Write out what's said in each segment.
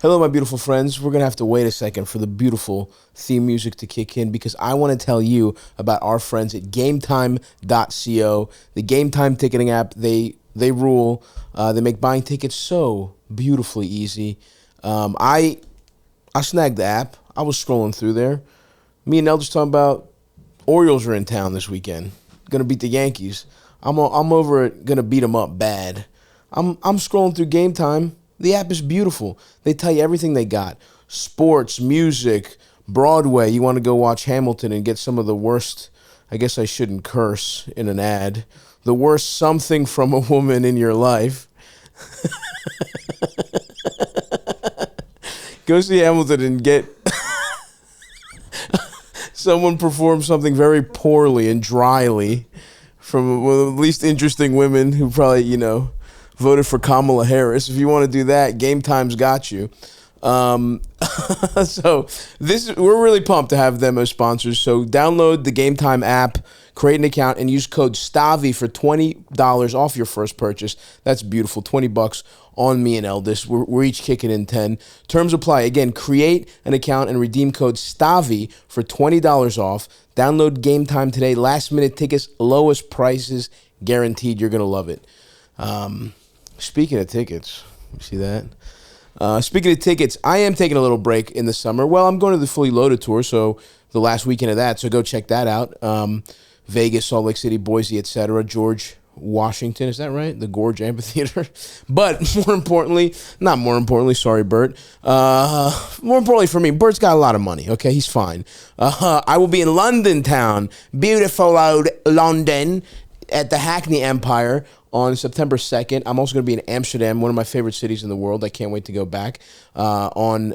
Hello, my beautiful friends. We're going to have to wait a second for the beautiful theme music to kick in because I want to tell you about our friends at Gametime.co, the Gametime ticketing app. They rule. They make buying tickets so beautifully easy. I snagged the app. I was scrolling through there. Me and El just talking about Orioles are in town this weekend. Going to beat the Yankees. I'm over it. Going to beat them up bad. I'm scrolling through Gametime. The app is beautiful. They tell you everything they got. Sports, music, Broadway. You want to go watch Hamilton and get some of the worst, I guess I shouldn't curse in an ad, the worst something from a woman in your life. Go see Hamilton and get someone perform something very poorly and dryly from one of the least interesting women who probably, voted for Kamala Harris. If you want to do that, Gametime's got you. So we're really pumped to have them as sponsors. So download the Gametime app, create an account, and use code Stavvy for $20 off your first purchase. That's beautiful. $20 on me and Eldest. We're each kicking in 10. Terms apply. Again, create an account and redeem code Stavvy for $20 off. Download Gametime today. Last minute tickets, lowest prices guaranteed. You're gonna love it. Speaking of tickets, you see that? Speaking of tickets, I am taking a little break in the summer. Well, I'm going to the Fully Loaded tour, so the last weekend of that, so go check that out. Vegas, Salt Lake City, Boise, etc. George Washington, is that right? The Gorge Amphitheater. But more importantly, sorry, Bert. More importantly for me, Bert's got a lot of money, okay? He's fine. I will be in London town, beautiful old London, at the Hackney Empire on September 2nd. I'm also going to be in Amsterdam, one of my favorite cities in the world. I can't wait to go back on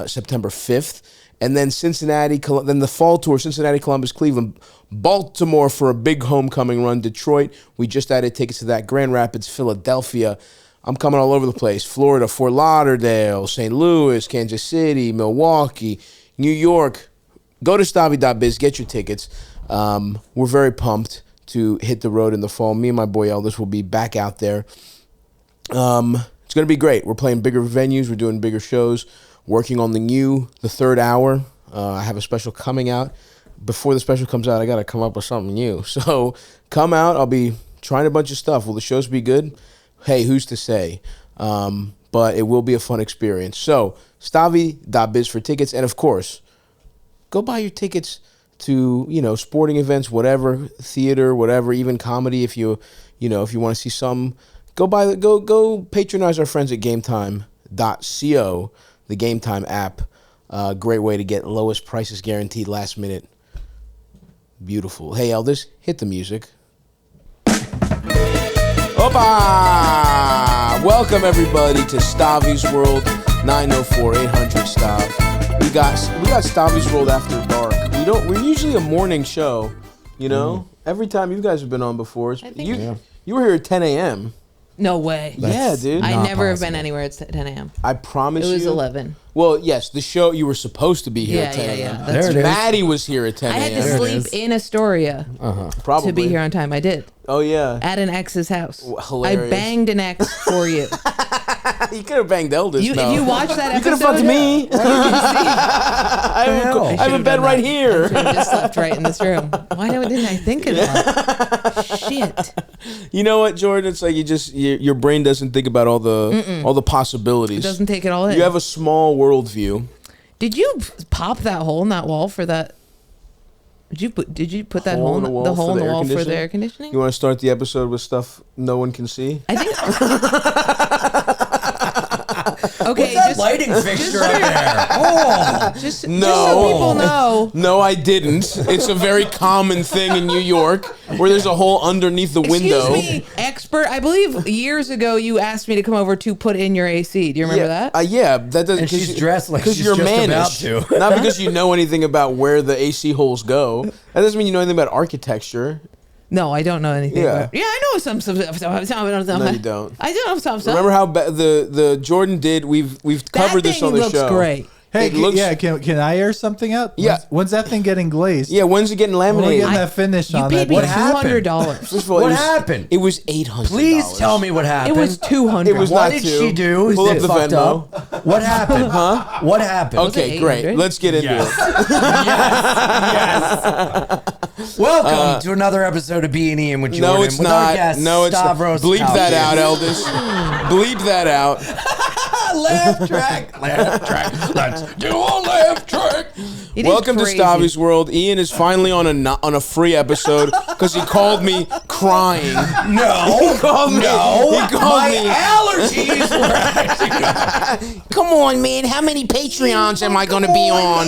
September 5th. And then Cincinnati, then the fall tour, Cincinnati, Columbus, Cleveland, Baltimore for a big homecoming run, Detroit. We just added tickets to that. Grand Rapids, Philadelphia. I'm coming all over the place. Florida, Fort Lauderdale, St. Louis, Kansas City, Milwaukee, New York. Go to Stavvy.biz, get your tickets. We're very pumped to hit the road in the fall. Me and my boy Eldest will be back out there. It's going to be great. We're playing bigger venues. We're doing bigger shows. Working on the third hour. I have a special coming out. Before the special comes out, I got to come up with something new. So come out. I'll be trying a bunch of stuff. Will the shows be good? Hey, who's to say? But it will be a fun experience. So Stavvy.biz for tickets. And of course, go buy your tickets to, sporting events, whatever, theater, whatever, even comedy. If you want to see some, go patronize our friends at Gametime.co, the Gametime app. Great way to get lowest prices guaranteed, last minute. Beautiful. Hey, Eldest, hit the music. Opa! Welcome everybody to Stavvy's World, 904-800-STAV. We got Stavvy's World After Dark. We're usually a morning show, Every time you guys have been on before, you were here at 10 a.m. No way. Yeah, dude. I never have been anywhere at 10 a.m. I promise you. It was 11. Well, yes, the show, you were supposed to be here at 10 a.m. Yeah. That's Maddie was here at 10 a.m. I had to sleep in Astoria Probably. to be here on time. I did. Oh, yeah. At an ex's house. Hilarious. I banged an ex for you. You could have banged Eldest. If you watch that episode, you could have fucked me. I have a bed right here. I should have just slept right in this room. Why didn't I think of that? Shit. You know what, Jordan? It's like your brain doesn't think about all the possibilities. It doesn't take it all in. You have a small worldview. Did you pop that hole in that wall for that? Did you put that hole in the wall for the air conditioning? You want to start the episode with stuff no one can see? I think. Okay, what's that lighting fixture up there? Oh, just so people know. No, I didn't. It's a very common thing in New York where there's a hole underneath the window. Excuse me, expert. I believe years ago you asked me to come over to put in your AC. Do you remember that? Yeah, that doesn't. And she's dressed like she's you're just mannish, about to. Not because you know anything about where the AC holes go. That doesn't mean you know anything about architecture. No, I don't know anything. Yeah, I know some. No, you don't. I do know some. Remember how the Jordan did? We've covered this on the show. That thing looks great. Hey, it looks. can I air something out? Yeah. When's that thing getting glazed? Yeah, when's it getting When are we laminated? getting that finish You on paid that? me What happened? $200. First of all, What it was, happened? It was $800. Please tell me what happened. It was $200. It was What not did two. she do? Pull up Is the it fucked Venmo. up? What happened? Huh? What happened? Okay, it great. 800? Let's get into it. Yes. Welcome to another episode of Bein with Jordan. No, it's with our not. guest, No, it's not. Stavros Bleep that out, Kalkis. Eldis. Bleep that out. Laugh track. Let's do a laugh track. It is Welcome to crazy. Stavvy's World. Ian is finally on a free episode because he called me crying. No. He called me. No. He called My me. allergies were acting up. Come on, man. How many Patreons am I going to be on?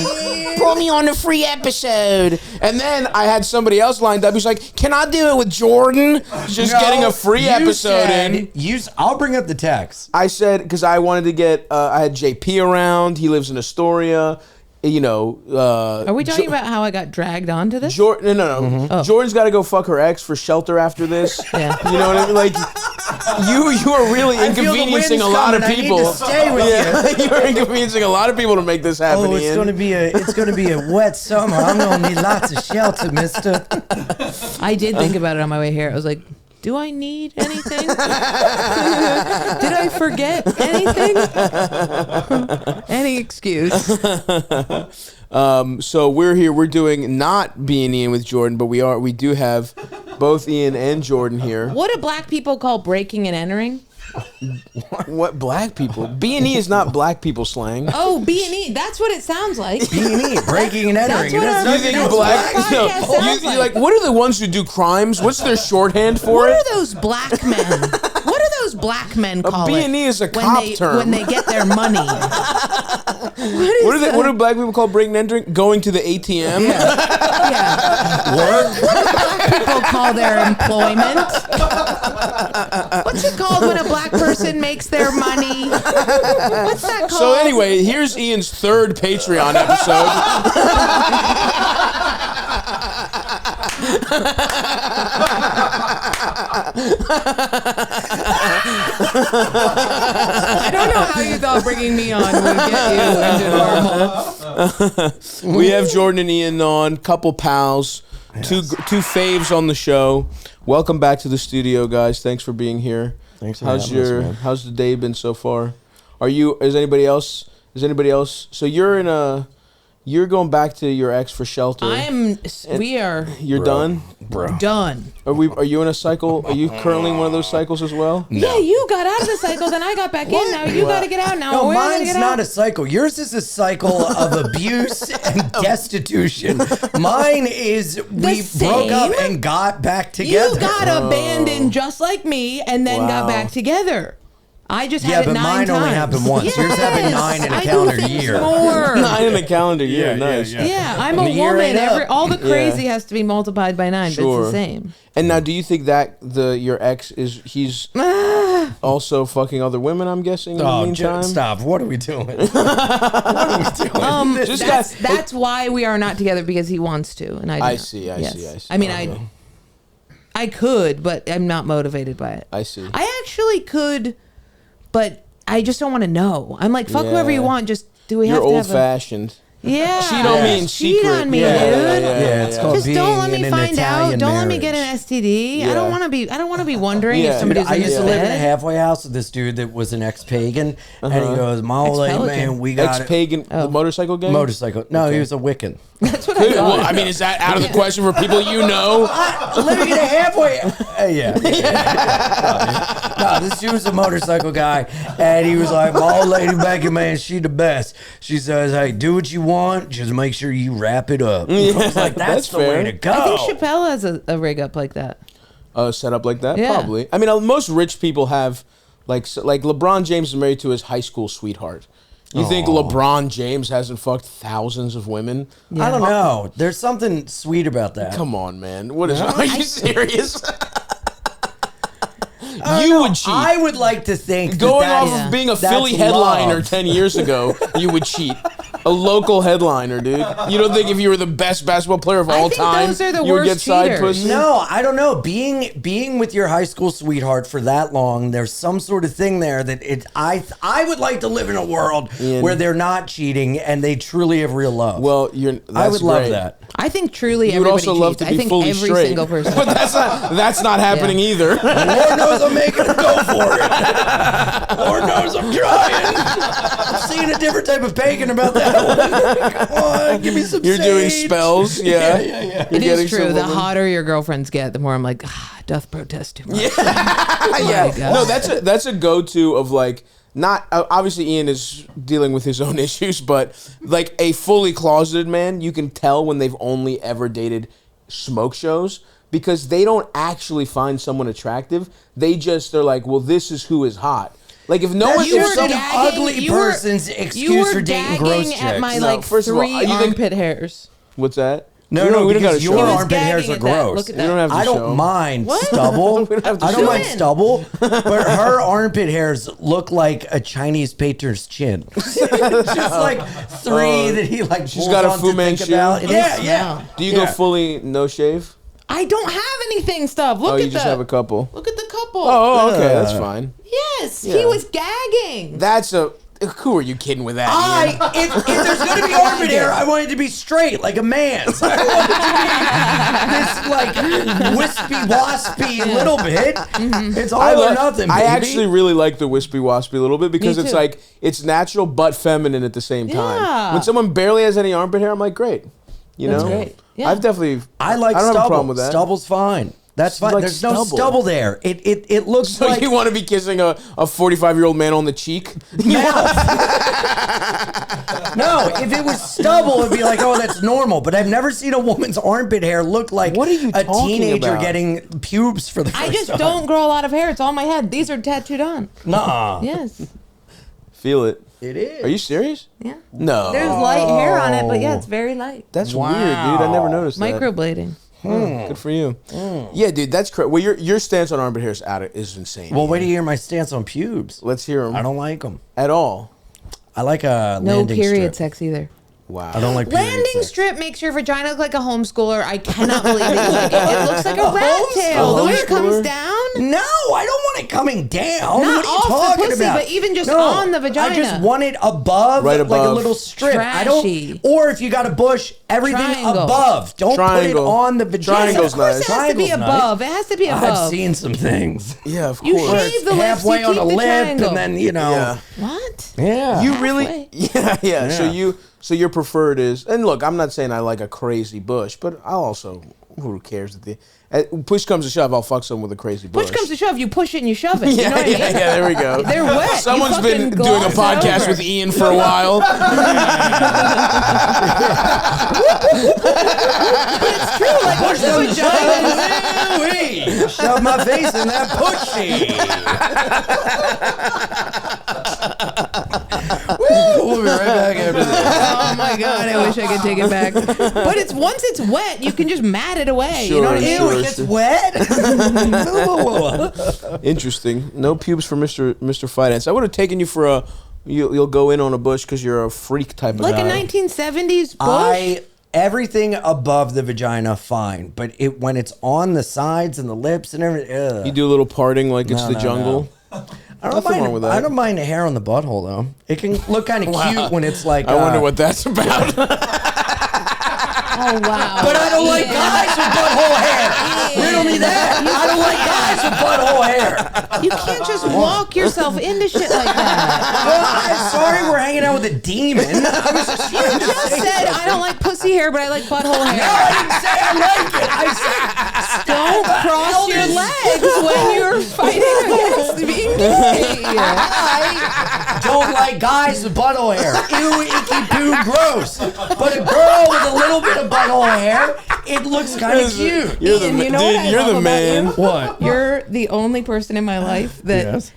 Put me on a free episode. And then I had somebody else lined up. He's like, can I do it with Jordan? Just No, getting a free you episode said, in. I'll bring up the text. I said, because I wanted to get, I had JP around. He lives in Astoria. You know. Are we talking about how I got dragged onto this? Jordan, no. Oh. Jordan's got to go fuck her ex for shelter after this. Yeah. You know what I mean? Like, you are really I feel the inconveniencing wind's a lot of coming. I need people. to stay with you. You're inconveniencing a lot of people to make this happen. Oh, it's Ian. gonna be a wet summer. I'm gonna need lots of shelter, mister. I did think about it on my way here. I was like, do I need anything? Did I forget anything? Any excuse. So we're here. We're doing not being Ian with Jordan, but we do have both Ian and Jordan here. What do black people call breaking and entering? What black people? B&E is not black people slang. Oh, B&E. That's what it sounds like. B&E, breaking and entering. That's what It has our- You nothing to think do with black? what our No, podcast sounds you're like, what are the ones who do crimes? What's their shorthand for What it? are those black men? What do those black men call it? B&E is a when cop they, term. when they get their money. What do black people call breaking and entering? Going to the ATM? Yeah. Work. What do black people call their employment? What's it called when a black person makes their money? What's that called? So anyway, here's Ian's third Patreon episode. I don't know how you thought bringing me on would get you into normal. We have Jordan and Ian on, couple pals, two faves on the show. Welcome back to the studio, guys. Thanks for being here. Thanks for how's having us, man. how's the day been so far? Is anybody else? So you're going back to your ex for shelter. We are You're done? Bro. done. Are you in a cycle? Are you currently in one of those cycles as well? Yeah, you got out of the cycle, then I got back in. Now you got to get out. Now No, we're going to mine's get not out. a cycle. Yours is a cycle of abuse and destitution. Mine is we broke up same? and got back together. You got abandoned just like me and then got Wow. back together. I just Yeah, had it but 9 mine times. only happened once. Yours happened 9 in a I do calendar things year. More. 9 in a calendar year. Nice. Yeah, I'm a The year woman. ain't up. All the crazy has to be multiplied by 9, but Sure. it's the same. And now, do you think that your ex he's also fucking other women? I'm guessing. In the Oh, meantime, stop. What are we doing? What are we doing? Just That's why we are not together, because he wants to, and I do I not. see. Yes. I mean, Okay. I could, but I'm not motivated by it. I see. I actually could, but I just don't want to know. I'm like, fuck whoever you Yeah. want. Just do we You're have to old have a fashioned. Yeah. Cheat on me in Cheat secret. on me, Yeah, dude. Yeah, it's called Just being don't let in me an find out. Italian Don't let me get marriage. an STD. Yeah. I don't want to be wondering Yeah. if somebody's I in used this to live in a bed. halfway house with this dude that was an ex-pagan, and he goes, "My old lady, Ex-Pelican. man, we got Ex-pagan, the motorcycle gang. motorcycle." No, he was a Wiccan. That's what I Well, thought. I mean, is that out of the question for people you know? Living in a halfway. Yeah. No, this dude was a motorcycle guy, and he was like, "My old lady Becky, man, she the best." She says, "Hey, do what you want, just make sure you wrap it up." I was like, That's "That's the fair. way to go." I think Chappelle has a rig up like that. Set up like that, Yeah. probably. I mean, most rich people have, like LeBron James is married to his high school sweetheart. You think LeBron James hasn't fucked thousands of women? I don't know. There's something sweet about that. Come on, man. What is? Are you serious? You would cheat. I would like to think Going that off that of being a that's Philly headliner love. 10 years ago, you would cheat. A local headliner, dude. You don't think if you were the best basketball player of all think time, those are the you would get worst side cheaters. pussy? No, I don't know. Being with your high school sweetheart for that long, there's some sort of thing there that I would like to live in a world where they're not cheating and they truly have real love. Well, I would love that. I think truly You would everybody also love cheats. to be I think fully every straight. single person. But that's not happening either. Lord knows I'm making a go for it. Lord knows I'm trying. I'm seeing a different type of pagan about that one. Come on, give me some You're doing sage. spells, yeah. It is true. The hotter your girlfriends get, the more I'm like, doth protest too much. Yeah. God. No, that's a go-to of like, not obviously Ian is dealing with his own issues, but like a fully closeted man, you can tell when they've only ever dated smoke shows because they don't actually find someone attractive. They're like, well, this is who is hot. Like if no That's one, just if some some- ugly person's excuse for dating gross chicks. at my No, like first of all, 3 you think- armpit hairs. what's that? No, we don't because gotta show your it. armpit hairs gagging are at that. gross. Look at You don't have to I show don't 'em. mind stubble. We don't have to I show don't mind 'em. stubble, but her armpit hairs look like a Chinese painter's chin. Just like three that he like. She's pulls got a on to Fu think Manchu? about. It Yeah, is yeah. smell. Do you go fully no shave? I don't have anything, stuff. Look Oh, at you just the, have a couple. Look at the couple. Oh, okay, that's fine. Yes, Yeah. he was gagging. That's a. Who are you kidding with that? Ian? If there's gonna be armpit hair, I want it to be straight, like a man's. I want it to be this like wispy waspy little bit. It's all or nothing. I Baby. actually really like the wispy waspy a little bit because Me it's too. like it's natural but feminine at the same time. Yeah. When someone barely has any armpit hair, I'm like, great. You That's know, great. Yeah. I've definitely. I like I don't stubble. have a problem with that. Stubble's fine. That's fine. like There's no stubble. stubble there. It looks So like you want to be kissing a 45-year-old man on the cheek? No, if it was stubble, it'd be like, oh, that's normal. But I've never seen a woman's armpit hair look like What are you a talking teenager about? getting pubes for the first I just time. don't grow a lot of hair. It's all my head. These are tattooed on. Nuh-uh. Yes. Feel it. It is. Are you serious? Yeah. No. There's light hair on it, but yeah, it's very light. That's weird, dude. I never noticed that. Microblading. Good for you. Yeah, dude, that's crazy. Well, your stance on armpit hair is insane. Well, wait to hear my stance on pubes. Let's hear them. I don't like them. At all. I like a No landing period strip. sex either. Wow. I don't like period Landing sex. strip makes your vagina look like a homeschooler. I cannot believe it. It looks like a rat tail. The way it comes homeschooler? down. No, I don't want it coming down. Not what are you off the talking pussy, about? but even just on the vagina. I just want it above, Right like a above. little strip. I Trashy. don't. Or if you got a bush, everything Triangle. above. Don't Triangle. put it on the vagina. Triangle's Of course, nice. it has to be Triangle's nice. above. It has to be above. I've seen some things. Yeah, of You course. shave the lips, Halfway you on keep a the lip, triangle. and then Yeah. What? yeah. You really, Halfway. yeah. So your preferred is, and look, I'm not saying I like a crazy bush, but I'll also, who cares at the push comes to shove, I'll fuck someone with a crazy bush. Push comes to shove, you push it and you shove it. You know Yeah, what I mean? yeah, there we go. They're wet. You Someone's been fucking doing a gloss it podcast over. with Ian for a while. It's true. Like, push the vagina. Wee! Shove my face in that pushy. We'll be right back after this. Oh my god, I wish I could take it back. But it's once it's wet, you can just mat it away. You know what I mean? Sure, Ew, it gets wet. Interesting. No pubes for Mr. Fidance. I would have taken you for a. You'll go in on a bush because you're a freak type of Like guy. a 1970s bush. Everything above the vagina, fine, but when it's on the sides and the lips and everything, ugh. You do a little parting like it's No, the no, jungle. I don't Nothing mind. wrong with that. I don't mind the hair on the butthole though. It can look kind of cute when it's like. I wonder what that's about. Oh wow. But I don't like guys with butthole hair. Riddle me that. I don't like guys with butthole hair. You can't just walk yourself into shit like that. Well, I'm sorry, we're hanging out with a demon. I was just You just said I don't like pussy hair, but I like butthole No, hair. I didn't say I like it. I said Don't cross your legs when you're fighting against being gay. I don't like guys with butthole hair. Ew, icky, poo, gross. But a girl with a little bit of butthole hair It looks kind of cute. You're the, Ian, you know dude, what I you're love the about man. you? What? You're the only person in my life that Yes.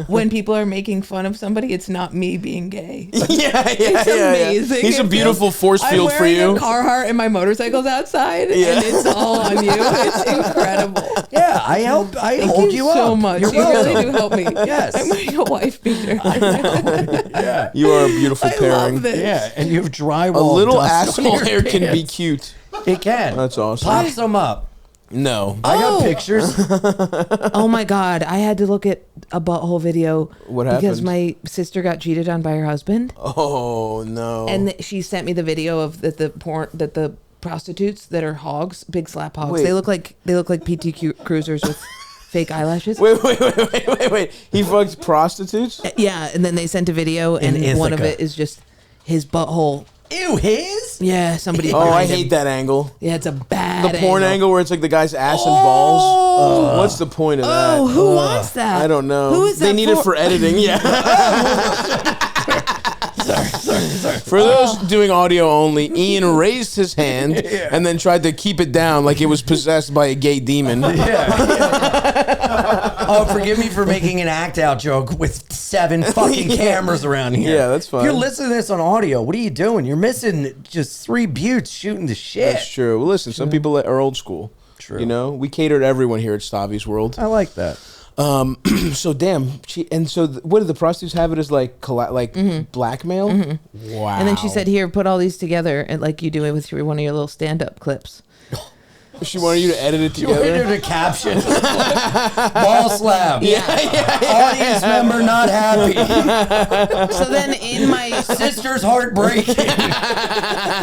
when people are making fun of somebody, it's not me being gay. It's Amazing. He's a It beautiful feels- force field I'm for wearing you. a Carhartt and my motorcycle's outside, Yeah. and it's all on you. It's incredible. Yeah, I help. I Thank hold you you so up. much. You're You really welcome. do help me. Yes. I'm wearing a wife beater. Yeah. You are a beautiful I pairing. love this. Yeah, and you have drywall. A little dust on asshole your hair can be pants. cute. It can. That's awesome. Pop some up. No. I got Oh. pictures. Oh my God. I had to look at a butthole video. What Because happened? my sister got cheated on by her husband. Oh no. And she sent me the video of the prostitutes that are hogs, big slap hogs. Wait. They look like PT cruisers with fake eyelashes. Wait. He fucked prostitutes? Yeah, and then they sent a video, and In one of Ithaca. it is just his butthole. Ew, his? Yeah, somebody. Oh, I behind him. hate that angle. Yeah, it's a bad. The porn angle where it's like the guy's ass and balls. What's the point of that? Oh, who wants that? I don't know. Who is that? They need it for editing. Yeah. Sorry. For those doing audio only, Ian raised his hand and then tried to keep it down like it was possessed by a gay demon. Oh, forgive me for making an act out joke with 7 fucking cameras around here. Yeah, that's fine. If you're listening to this on audio, what are you doing? You're missing just 3 buttes shooting the shit. That's true. Well, listen, some people are old school. True. You know, we cater to everyone here at Stavvy's World. I like that. So damn, what did the prostitutes have it as like blackmail? Wow. And then she said, "Here, put all these together, and like you do it with one of your little stand-up clips." She wanted you to edit it You wanted together. her to caption ball slap. Yeah. Audience member not happy. So then in my Sister's heartbreaking.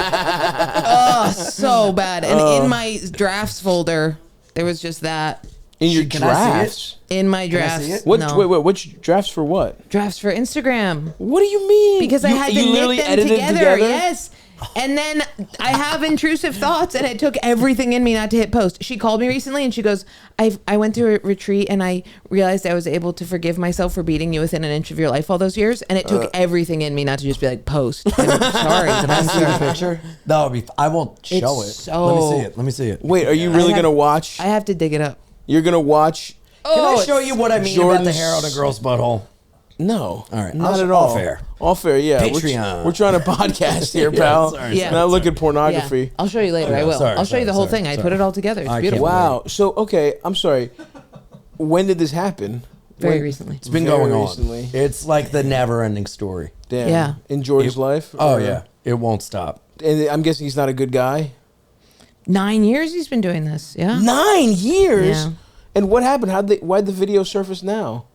oh, so bad, and in my drafts folder there was just that. In your Can I see it? drafts. In my I drafts, see it? What? no. Wait. Which drafts for what? Drafts for Instagram. What do you mean? Because I had to you knit literally them edited together. Yes. And then I have intrusive thoughts, and it took everything in me not to hit post. She called me recently, and she goes, I went to a retreat, and I realized I was able to forgive myself for beating you within an inch of your life all those years, and it took everything in me not to just be like, post. I'm sorry. Can I see the picture? That would be. I won't show It's it. so- Let me see it. Let me see it. Wait, are you really gonna watch? I have to dig it up. You're gonna watch? Can I Oh, show you what I mean about the Jordan's- hair on a girl's butthole? No. All right, Not I'll- at all. off air. Off air. Yeah. Patreon. We're trying to podcast here, Yeah, pal. sorry, Yeah. Not look at Yeah. pornography. I'll show you later. I will. sorry, I'll show you the sorry, whole sorry, thing. I sorry. put it all together. It's I can't beautiful. Wow. So okay, I'm sorry. When did this happen? Very When- recently. It's been Very going on. recently. It's like the never-ending story. Damn. Yeah. In Jordan's life. Oh Or- yeah, it won't stop. And I'm guessing he's not a good guy. 9 years he's been doing this. Yeah. 9 years. Yeah. And what happened? Why'd the video surface now?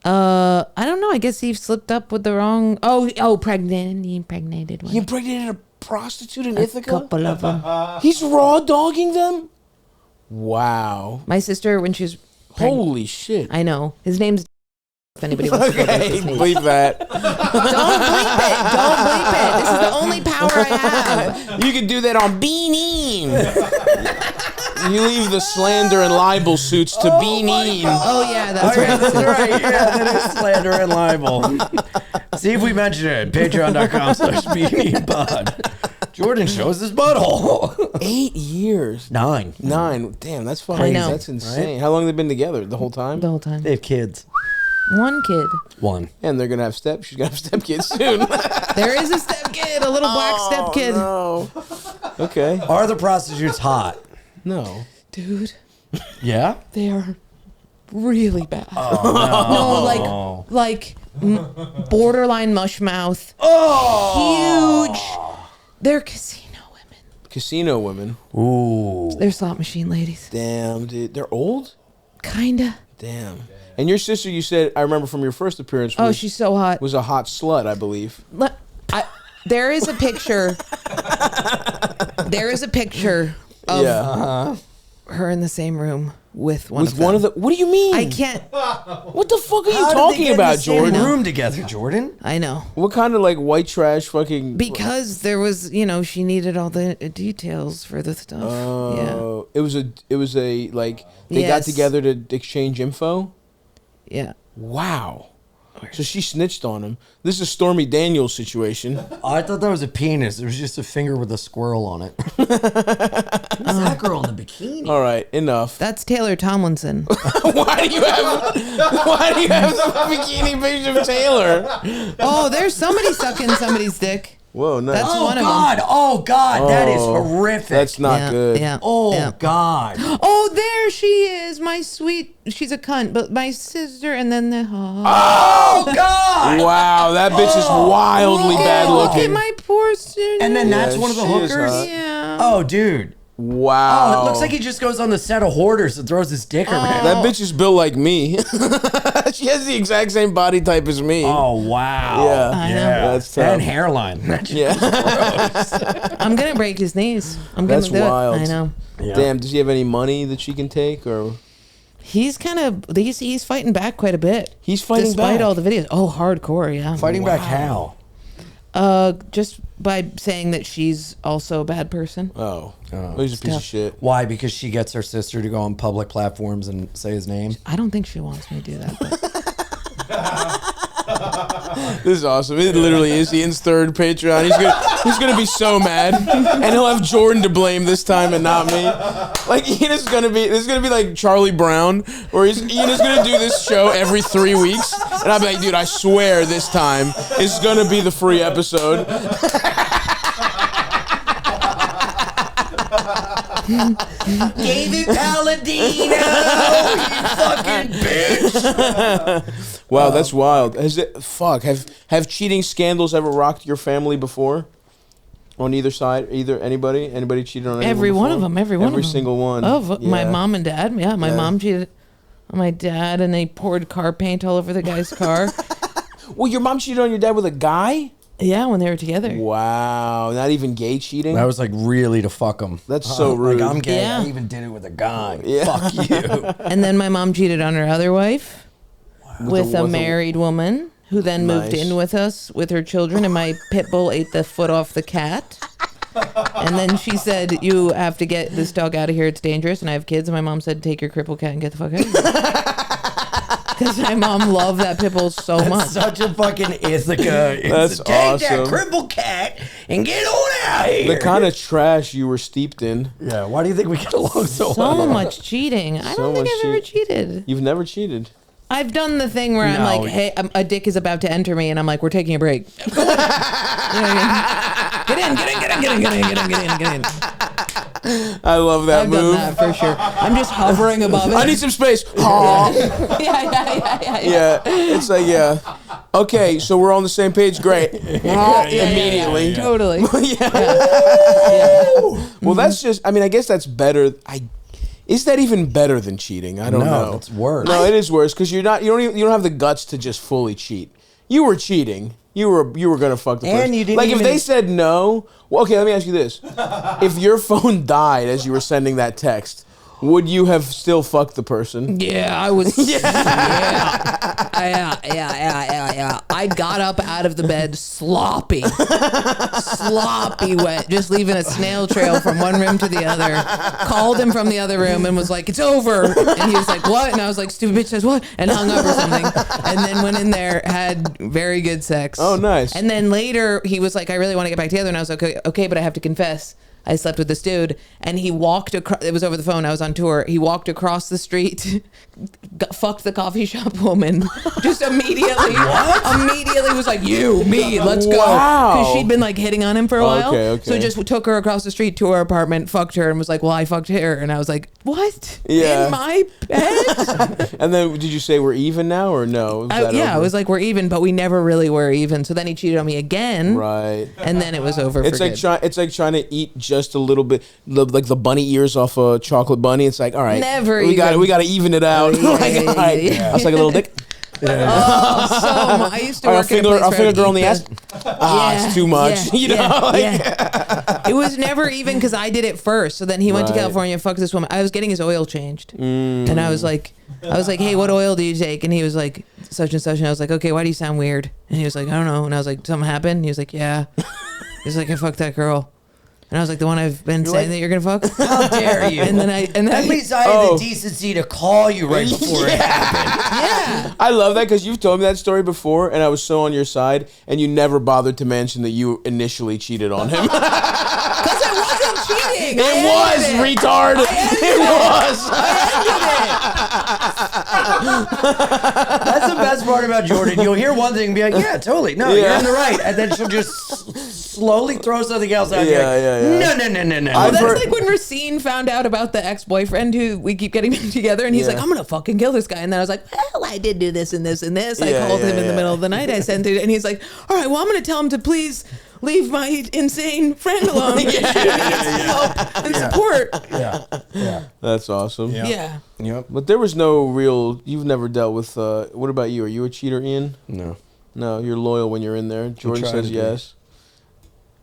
I don't know. I guess he slipped up with the wrong. Pregnant. He impregnated one. He impregnated a prostitute in A Ithaca. couple of them. He's raw dogging them. Wow. My sister, when she was pregnant, Holy shit. I know his name's. If anybody wants to go back Okay, to sneeze. believe that. Don't bleep it. Don't bleep it. This is the only power I have. You can do that on Bein. You leave the slander and libel suits to Bein. Oh yeah, that's right. That's right. Yeah, that is slander and libel. See if we mention it. Patreon.com/BeanPod. Jordan shows his butthole. 8 years. 9. 9. Damn, that's fucking. I know. That's insane. How long have they been together? The whole time? The whole time. They have kids. One kid. 1. And they're gonna have She's gonna have stepkids soon. There is a step kid, a little black step kid. No. Okay. Are the prostitutes hot? No. Dude, Yeah. they are really bad. Oh, No, like borderline mush mouth. Oh. Huge. They're casino women. Casino women. Ooh. They're slot machine ladies. Damn, dude. They're old? Kinda. Damn. And your sister, you said, I remember from your first appearance, Oh, was, she's so hot. was a hot slut, I believe. There is a picture. There is a picture of her in the same room with one With of them. one of the. What do you mean? I can't. What the fuck are you How did they talking get in about, the same Jordan? room together, Jordan. I know. What kind of like white trash fucking? Because there was, she needed all the details for the stuff. Oh, it was a like they got Yes. together to exchange info. Yeah. Wow. So she snitched on him. This is a Stormy Daniels situation. I thought that was a penis. It was just a finger with a squirrel on it. Who's that girl in the bikini? All right, enough. That's Taylor Tomlinson. Why do you have the bikini picture of Taylor? Oh, there's somebody sucking somebody's dick. Whoa, nice. That's Oh one of God! them. Oh God! That is horrific. That's not good. Yeah. Oh yeah. God! Oh, there she is, my sweet. She's a cunt, but my sister, and then the. Oh God! Wow, that bitch is wildly bad Look at looking. my poor student. And then that's one of the she is hookers. hot. Yeah. Oh, dude. Wow. Oh, it looks like he just goes on the set of Hoarders and throws his dick around. That bitch is built like me. She has the exact same body type as me. Oh wow! Yeah. I know. That's tough. And hairline. Yeah. I'm gonna break his knees. I'm gonna That's do wild. it. I know. Yeah. Damn, does he have any money that she can take, or He's kind of he's fighting back quite a bit. he's fighting despite back? all the videos. Oh, hardcore, yeah. Fighting back how? Just by saying that she's also a bad person. Oh, he's a piece of shit. Why? Because she gets her sister to go on public platforms and say his name. I don't think she wants me to do that. But This is awesome. It literally is Ian's third Patreon. He's gonna be so mad, and he'll have Jordan to blame this time and not me. Like Ian is gonna be. This is gonna be like Charlie Brown, where Ian is gonna do this show every 3 weeks, and I'll be like, dude, I swear this time is gonna be the free episode. Gave it Paladino, you fucking bitch. Wow, that's wild. Have cheating scandals ever rocked your family before? On either side, anybody cheated on anyone every one of before? them, every one of them. Every single one. Oh, my Yeah. mom and dad. Yeah, my Yeah. mom cheated on my dad, and they poured car paint all over the guy's car. Well, your mom cheated on your dad with a guy? Yeah, when they were together. Wow, not even gay cheating? That was like really to fuck him. That's so rude. Like I'm gay. Yeah. I even did it with a guy. Yeah. Fuck you. And then my mom cheated on her other wife with a married woman, who then moved Nice. in with us with her children, and my pit bull ate the foot off the cat. And then she said, "You have to get this dog out of here. It's dangerous." And I have kids, and my mom said, "Take your crippled cat and get the fuck out of here." Because my mom loved that pit bull so much. Such a fucking Ithaca. That's Take that awesome. crippled cat and get on out here. The kind of trash you were steeped in. Yeah. Why do you think we get along so So well? much cheating. I So don't think much I've ever cheated. You've never cheated. I've done the thing where I'm No. like, hey, a dick is about to enter me, and I'm like, we're taking a break. You know what I mean? Get in. I love that I've move. done that for sure. I'm just hovering above it. I need some space. Aw. yeah. Yeah, it's like, yeah. Okay, so we're on the same page. Great. Immediately. Totally. Well, that's just, I mean, I guess that's better. Is that even better than cheating? I don't know. No, it's worse. No, it is worse because you don't have the guts to just fully cheat. You were cheating. You were gonna fuck the person. And you didn't like even- if they said no. Well, okay, let me ask you this: if your phone died as you were sending that text, would you have still fucked the person? Yeah, I was. Yeah. I got up out of the bed sloppy wet, just leaving a snail trail from one room to the other. Called him from the other room and was like, "It's over." And he was like, "What?" And I was like, "Stupid bitch says what?" And hung up or something. And then went in there, had very good sex. Oh, nice. And then later he was like, "I really want to get back together." And I was like, okay, but I have to confess. I slept with this dude, and he walked across. It was over the phone. I was on tour. He walked across the street, fucked the coffee shop woman, just immediately. Immediately was like, "You, me, let's go." Wow. Because she'd been like hitting on him for a while. Okay. So just took her across the street to her apartment, fucked her, and was like, "Well, I fucked her," and I was like, "What? Yeah. In my bed?" And then did you say we're even now or no? Was that Yeah, I over? was like, "We're even," but we never really were even. So then he cheated on me again, Right. and then it was over. It's for like good. it's like trying to eat just a little bit, like the bunny ears off a chocolate bunny. It's like, all right, Never we got even. we got to even it out. Yeah, Like, yeah, all right, yeah. I was like a little dick. Oh, so much. I used to All right, work in a place I'll where finger I'd girl in eat the ass. It's too much. You know, like, It was never even because I did it first. So then he went to Right. California and fucked this woman. I was getting his oil changed, and I was like, "Hey, what oil do you take?" And he was like, "Such and such." And I was like, "Okay, why do you sound weird?" And he was like, "I don't know." And I was like, "Something happened?" And he was like, "Yeah." He's like, "I fucked that girl." And I was like, the one I've been saying that you're gonna fuck. How dare you? And then At least I had the decency to call you right before it happened. Yeah. I love that because you've told me that story before, and I was so on your side, and you never bothered to mention that you initially cheated on him. Because I wasn't cheating. It was, retard. It was. That's the best part about Jordan. You'll hear one thing and be like, yeah, totally. No, you're in the right. And then she'll just slowly throw something else out. Yeah. No. Well, that's like when Racine found out about the ex-boyfriend who we keep getting together, and he's like, I'm gonna fucking kill this guy. And then I was like, well, I did do this and this and this. I called him in the middle of the night. I sent it, and he's like, all right, well, I'm gonna tell him to please leave my insane friend alone. Help and support. Yeah. That's awesome. Yeah. Yep. But there was no real. You've never dealt with. What about you? Are you a cheater, Ian? No. No, you're loyal when you're in there. Jordan try says to be. yes.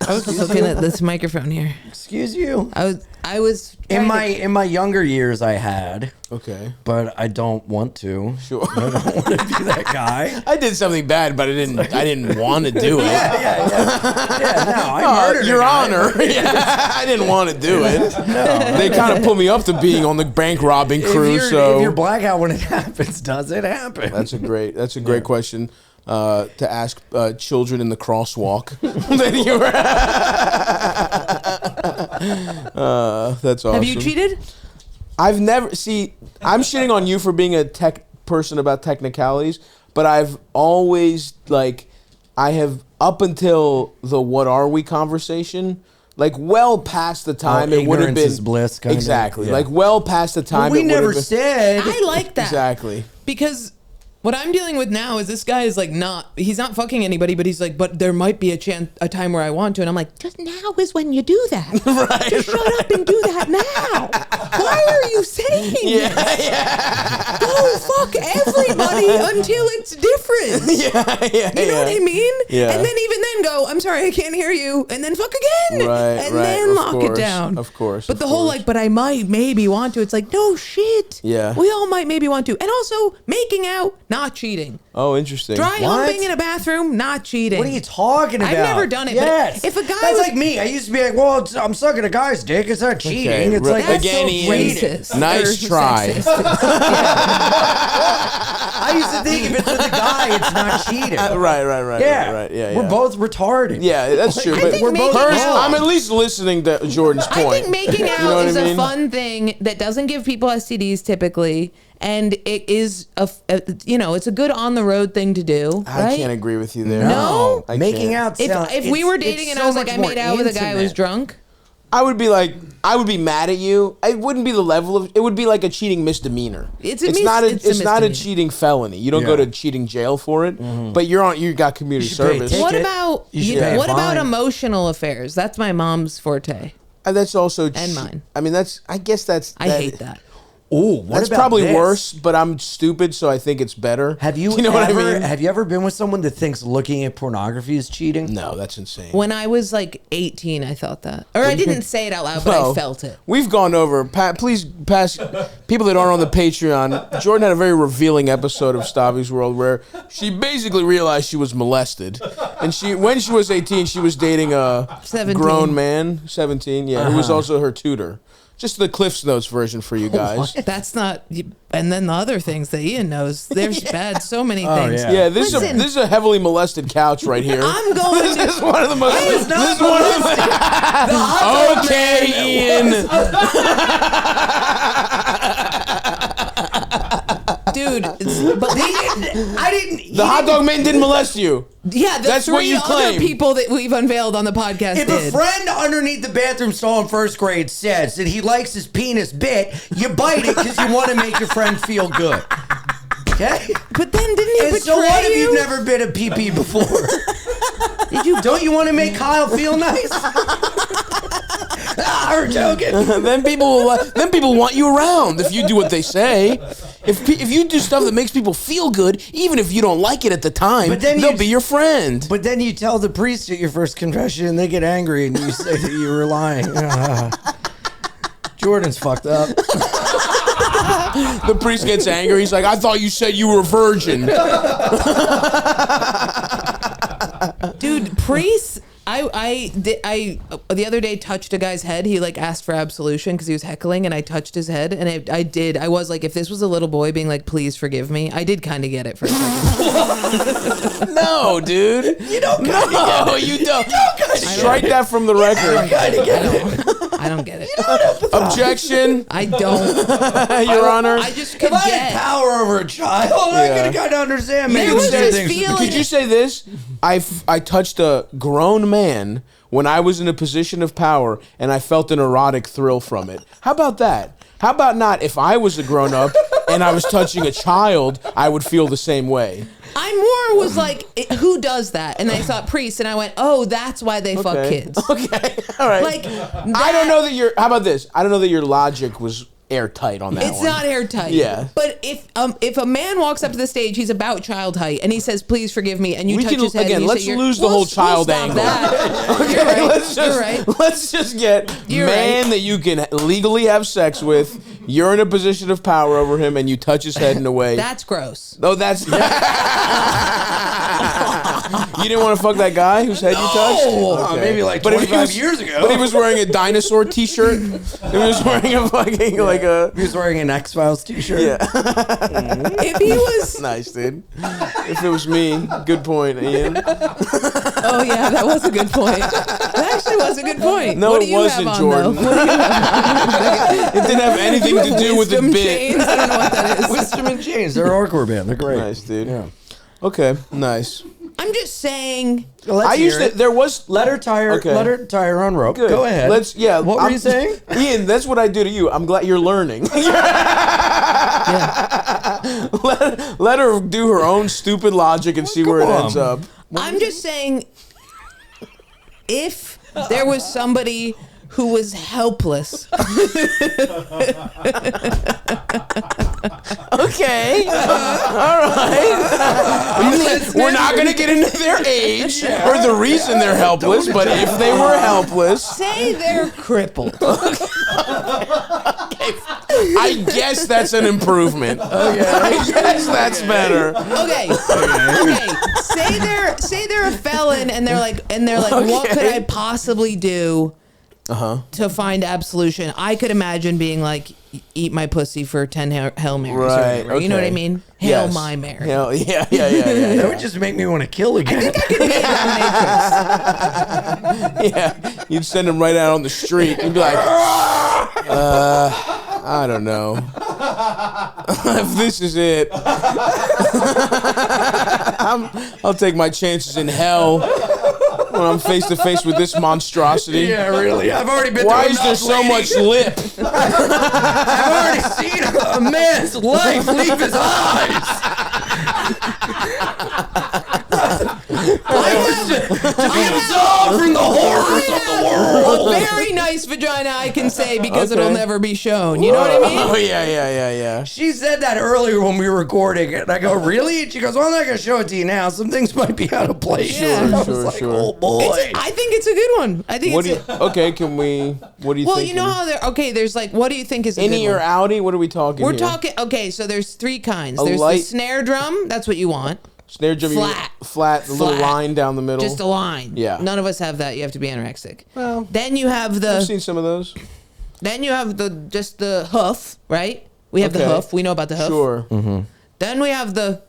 I was just looking at this microphone here. Excuse you. I was In my younger years, I had, Okay. but I don't want to. Sure. I don't want to be that guy. I did something bad, but I didn't want to do it. Yeah. No, I murdered Your a guy. Honor. Yeah, I didn't want to do it. No. They kind of put me up to being on the bank robbing crew. If you're blackout when it happens, does it happen? That's a great question to ask children in the crosswalk. That's awesome. Have you cheated? I've never I'm shitting on you for being a tech person about technicalities, but I've always I have up until the "what are we" conversation, well past the time it would have ignorance been is bliss, kinda. exactly, Yeah. well past the time we it would never have been. said. I like that. Exactly. Because what I'm dealing with now is this guy is he's not fucking anybody, but he's like, but there might be a time where I want to. And I'm like, just now is when you do that. Right. Just shut up and do that now. Why are you saying this? Go fuck everybody until it's different. You know what I mean? Yeah. And then even then go, I'm sorry, I can't hear you. And then fuck again. Right, and right, then of lock course, it down. of course, But of the whole course. but I might maybe want to. It's like, no shit. Yeah. We all might maybe want to. And also making out, not cheating. Oh, interesting. Dry What? humping in a bathroom, not cheating. What are you talking about? I've never done it, Yes. but if a guy That's was like me. I used to be like, well, I'm sucking a guy's dick. It's not cheating. Okay, It's like, that's again, so Ian, racist. nice or try. sexist. I used to think if it's with a guy, it's not cheating. Right. Yeah. We're both retarded. Yeah, that's true. I But think we're both making wrong. out- I'm at least listening to Jordan's point. I think making out know what is I a mean? fun thing that doesn't give people STDs typically, and it is it's a good on the road thing to do. I right? can't agree with you there. No? I Making can't. out. If we were dating and I was like, I made out with a guy who was drunk. I would be mad at you. It wouldn't be the level of. It would be like a cheating misdemeanor. It's not a misdemeanor. cheating felony. You don't go to cheating jail for it. But you got community should pay a service. ticket. What about You should pay a what about fine. emotional affairs? That's my mom's forte. That's also And mine. I mean, I guess that's. I hate that. Oh, what That's about probably this? worse, but I'm stupid, so I think it's better. Have you, know what I ever? mean? Have you ever been with someone that thinks looking at pornography is cheating? No, that's insane. When I was 18, I thought that. Or I didn't say it out loud, but I felt it. We've gone over. Please pass people that aren't on the Patreon. Jordan had a very revealing episode of Stavvy's World where she basically realized she was molested, and when she was 18, she was dating a 17. grown man, 17, who was also her tutor. Just the Cliff's Notes version for you guys. That's not. And then the other things that Ian knows. There's bad. So many things. yeah. Yeah, this Listen. is a heavily molested couch right here. I'm going This is one of the most. It's not This is one of the. Okay, Ian. Dude, I didn't. The hot dog man didn't molest you. yeah, the That's three what you other claim. people that we've unveiled on the podcast If did. a friend underneath the bathroom stall in first grade says that he likes his penis bit, you bite it because you want to make your friend feel good. Okay? But then didn't he And betray so what if you? you've never been a pee-pee before? Did you? Don't you want to make Kyle feel nice? We're joking. then people want you around if you do what they say. If you do stuff that makes people feel good, even if you don't like it at the time, But then they'll you- be your friend. But then you tell the priest at your first confession and they get angry and you say that you were lying. Jordan's fucked up. The priest gets angry. He's like, I thought you said you were a virgin. Dude, priests the other day touched a guy's head. He like asked for absolution because he was heckling, and I touched his head, and I was like, if this was a little boy being like, please forgive me, I did kind of get it for a second. No, dude. You don't. No, you don't. Strike that from the record. I don't get it. Objection. I don't. Your Honor. I just could If I had get. power over a child, I could kind of understand. There Maybe was certain this things. feeling. Could you say this? I touched a grown man when I was in a position of power, and I felt an erotic thrill from it. How about that? How about not? If I was a grown up and I was touching a child, I would feel the same way. I more was like, who does that? And I thought priests, and I went, oh, that's why they fuck kids. Okay, all right. Like, I don't know that your. How about this? I don't know that your logic was airtight on that. It's one. not airtight. Yeah. But if a man walks up to the stage, he's about child height, and he says, "Please forgive me," and you touch his head, again. and you Let's say, lose the whole child angle. Okay, Okay, right. let's just get You're man right. that you can legally have sex with. You're in a position of power over him, and you touch his head in a way. That's gross. No, that's. You didn't want to fuck that guy whose head you touched? Maybe like But if he 25 was- years ago. But he was wearing a dinosaur T-shirt. He was wearing a fucking like a. He was wearing an X-Files t-shirt. Yeah. If he was, Nice, dude. If it was me, good point, Ian. oh yeah, that was a good point. That actually was a good point. No, what do it you wasn't, have on, Jordan. though? What do you have It didn't have anything to do with the Wisdom bit. chains? I don't know what that is. Wisdom and Chains. They're a hardcore band. They're great. Nice, dude. Yeah. Okay, nice. I'm just saying. Let's I used hear to. There was. Let her tie her. Okay. Let her tie her on rope. Good. Go ahead. Let's. Yeah. What were you saying? Ian, that's what I do to you. I'm glad you're learning. Yeah. let her do her own stupid logic and see where it come ends on. up. I'm just saying, if there was somebody who was helpless, Okay. All right. We're not going to get into their age or the reason they're helpless, but if they were helpless, say they're crippled. I guess that's an improvement. I guess that's better. Okay. Say they're a felon, and they're like, what could I possibly do to find absolution? I could imagine being like, eat my pussy for 10 Hail Marys. Or Right. whatever. You know what I okay. mean? Hail Yes. my Mary. Hell, yeah. That would just make me want to kill again. Yeah, you'd send him right out on the street. You'd be like, I don't know. If this is it, I'll take my chances in hell when I'm face to face with this monstrosity. Yeah, really. I've already been. Why through is there enough, so lady. much lip? I've already seen a man's life leave his eyes. I'm absolved from the horrors of the world. A very nice vagina, I can say, because Okay. it'll never be shown. You know what I mean? Oh yeah. She said that earlier when we were recording, and I go, "Really?" And she goes, "Well, I'm not going to show it to you now. Some things might be out of place." Sure, And I was sure, like, sure. "Oh boy." I think it's a good one. I think What do it's you? Okay, can we? What do you well, think? you know how there. Okay, there's like, what do you think is a Innie good or one? outie? What are we talking? We're here? talking. Okay, so there's three kinds. A There's light- the snare drum. That's what you want. Snare drum. Flat. The little line down the middle. Just a line. Yeah. None of us have that. You have to be anorexic. Well, Then you have I've the. seen some of those. Then you have just the hoof, right? We have the Okay. hoof. We know about the hoof. Sure. Then we have the.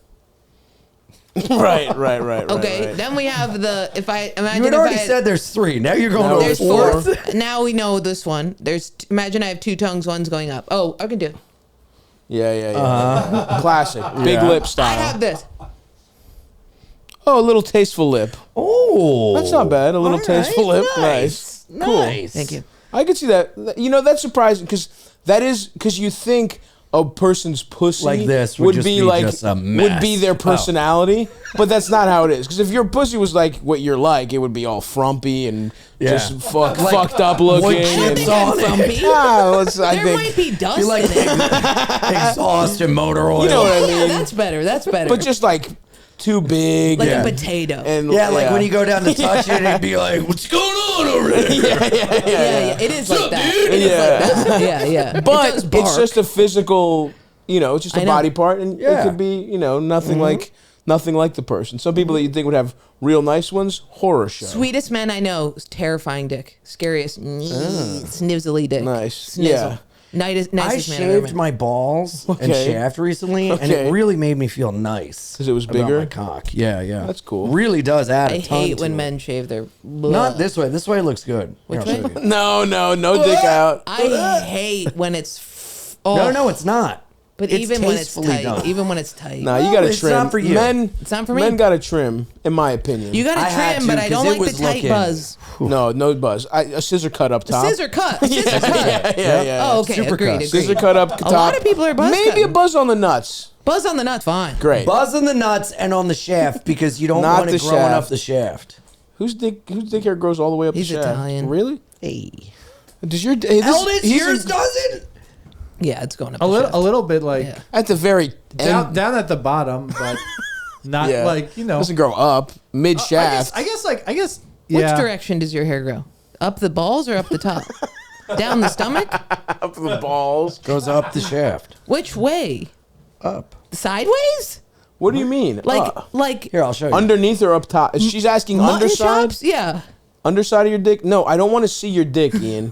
Right. Okay. Right. Then we have the. If I imagine. You had if already I, said there's three. Now you're going Now to There's four. four. Now we know this one. Imagine I have two tongues. One's going up. Oh, I can do it. Yeah. Classic. Big Yeah. lip I style. have this. Oh, a little tasteful lip. Oh, That's not bad. A little All tasteful right, lip. Nice. Cool. Nice. Thank you. I could see that. You know, that's surprising because you think a person's pussy Like this would just be be like just a would be mess. their Oh. personality, but that's not how it is. Because if your pussy was like what you're like, it would be all frumpy and just fucked up looking. wood I don't chips think on I'm it. frumpy. I There think, might be dust You like in it. exhaust and motor oil. you know what I Yeah, mean. that's better. That's better. But just like too big, like Yeah. a potato. and Yeah, like when you go down to touch it, it'd be like, "What's going on over there?" yeah. It is like that. It is Yeah. like that. Yeah. But It does it's bark. just a physical, it's just I a know. body part, and it Yeah. could be, nothing like nothing like the person. Some people that you think would have real nice ones, horror show. Sweetest men I know, terrifying dick. Scariest, snizzly dick. Nice. Snizzle. Yeah. Nicest I man I've ever shaved met. my balls and Okay. shaft recently, and Okay. it really made me feel nice. 'Cause it was about bigger? my cock. Yeah. That's cool. Really does add a I ton hate to when it. men shave their Not this way. This way looks good. Which Here, I'll way? show you. No dick out. I hate when it's No, it's not. But It's even when it's tastefully tight, done. even when it's tight, Nah, you gotta it's trim. not for you. Men, It's not for me. Men gotta trim, in my opinion. you got I to had trim, to, but I 'cause don't it like the was tight looking- buzz. no buzz. A scissor cut up top. Scissor cut, scissor cut. Yeah. Oh, okay, Super agreed, cut. agreed. Scissor cut up top. A lot of people are buzz Maybe cutting. a buzz on the nuts. Buzz on the nuts, fine. Great. Buzz on the nuts and on the shaft because you don't Not want the it growing shaft. up the shaft. Whose dick hair grows all the way up He's the shaft? Italian. Really? Hey. Does your hey, this- Eldest, he's yours doesn't? Yeah, it's going up. A the little, shaft. a little bit like Yeah. at the very end? down at the bottom, but not Yeah. like, you know. Doesn't grow up mid shaft. I guess. Which Yeah. direction does your hair grow? Up the balls or up the top? Down the stomach? Up the balls. Goes up the shaft. Which way? Up. Sideways? What do you mean? Like Here, I'll show you. Underneath or up top? She's asking mutton underside. chops? Yeah, Underside of your dick? No, I don't want to see your dick, Ian.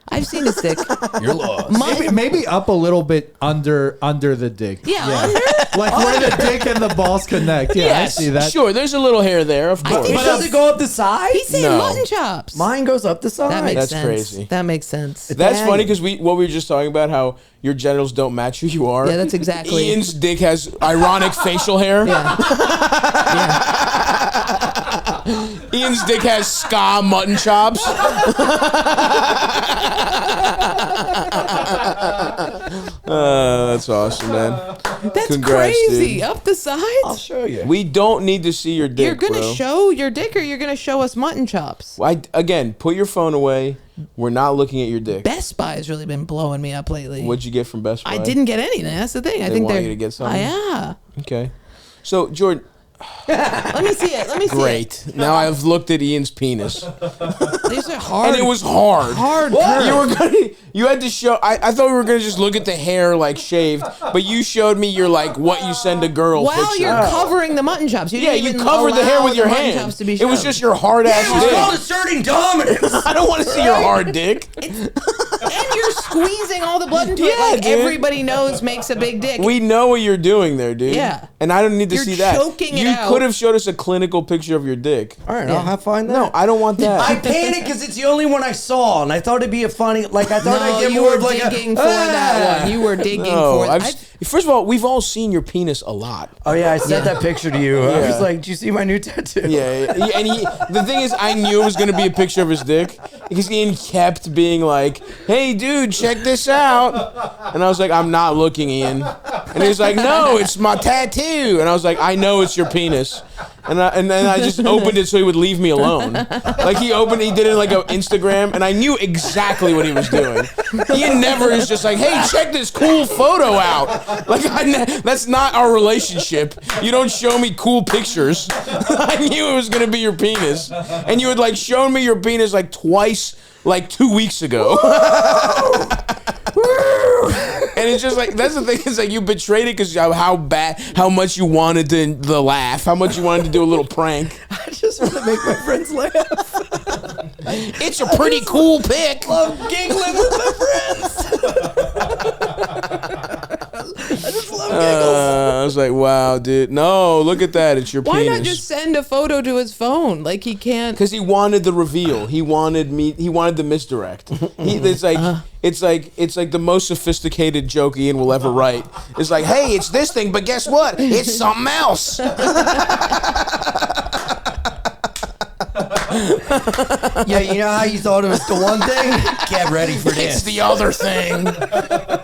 I've seen his dick. You're lost. Maybe up a little bit under the dick. Yeah, under? Like where the dick and the balls connect. Yeah, Yes, I see that. sure. There's a little hair there, of course. It doesn't go up the side? He's saying No. mutton chops. Mine goes up the side. That makes That's sense. crazy. That makes sense. That's Dang. funny because what we were just talking about, how your genitals don't match who you are. Yeah, that's exactly. Ian's dick has ironic facial hair. Yeah. Ian's dick has ska mutton chops. That's awesome, man. That's Congrats, crazy. dude. Up the sides? I'll show you. We don't need to see your dick, You're going to bro. show your dick or you're going to show us mutton chops? Again, put your phone away. We're not looking at your dick. Best Buy has really been blowing me up lately. What'd you get from Best Buy? I didn't get anything. That's the thing. I They think want they're you to get something? Yeah. Okay. So, Jordan, Let me see it. Let me see great. Now I've looked at Ian's penis. it. These are hard. And it was hard. hard. You had to show. I thought we were gonna just look at the hair like shaved, but you showed me your like what you send a girl While picture. you're covering the mutton chops. You Yeah, didn't you even covered the hair allow with your mutton hand. chops to be It was shown. just your hard ass It's called dick. asserting dominance. I don't want to see your hard dick. And you're squeezing all the blood into it. Yeah, Like dude. everybody knows makes a big dick. We know what you're doing there, dude. Yeah. And I don't need to You're see that. choking it You out. could have showed us a clinical picture of your dick. All right, I'll have fun. No, I don't want that. I panicked because it's the only one I saw, and I thought it'd be a funny. Like I thought no, I'd get you more were of like digging a, for that one. You were digging No, for first of all, we've all seen your penis a lot. Oh yeah, I sent Yeah. that picture to you. I Yeah. was like, "Do you see my new tattoo?" Yeah, and the thing is, I knew it was gonna be a picture of his dick because Ian kept being like, "Hey, dude, check this out," and I was like, "I'm not looking, Ian," and he was like, "No, it's my tattoo," and I was like, "I know it's your penis," and then I just opened it so he would leave me alone. Like he did it like an Instagram, and I knew exactly what he was doing. Ian never is just like, "Hey, check this cool photo out." Like that's not our relationship. You don't show me cool pictures. I knew it was gonna be your penis, and you had like shown me your penis like twice, like 2 weeks ago. And it's just like that's the thing is like you betrayed it because how much you wanted the laugh, how much you wanted to do a little prank. I just want to make my friends laugh. It's a pretty cool pic. Love giggling with my friends. I just love giggles. I was like, wow, dude. No, look at that. It's your Why penis. not just send a photo to his phone? Like he can't. Because he wanted the reveal. He wanted the misdirect. It's like the most sophisticated joke Ian will ever write. It's like, hey, it's this thing, but guess what? It's something else. Yeah, you know how you thought it was the one thing? Get ready for It's this. the other thing.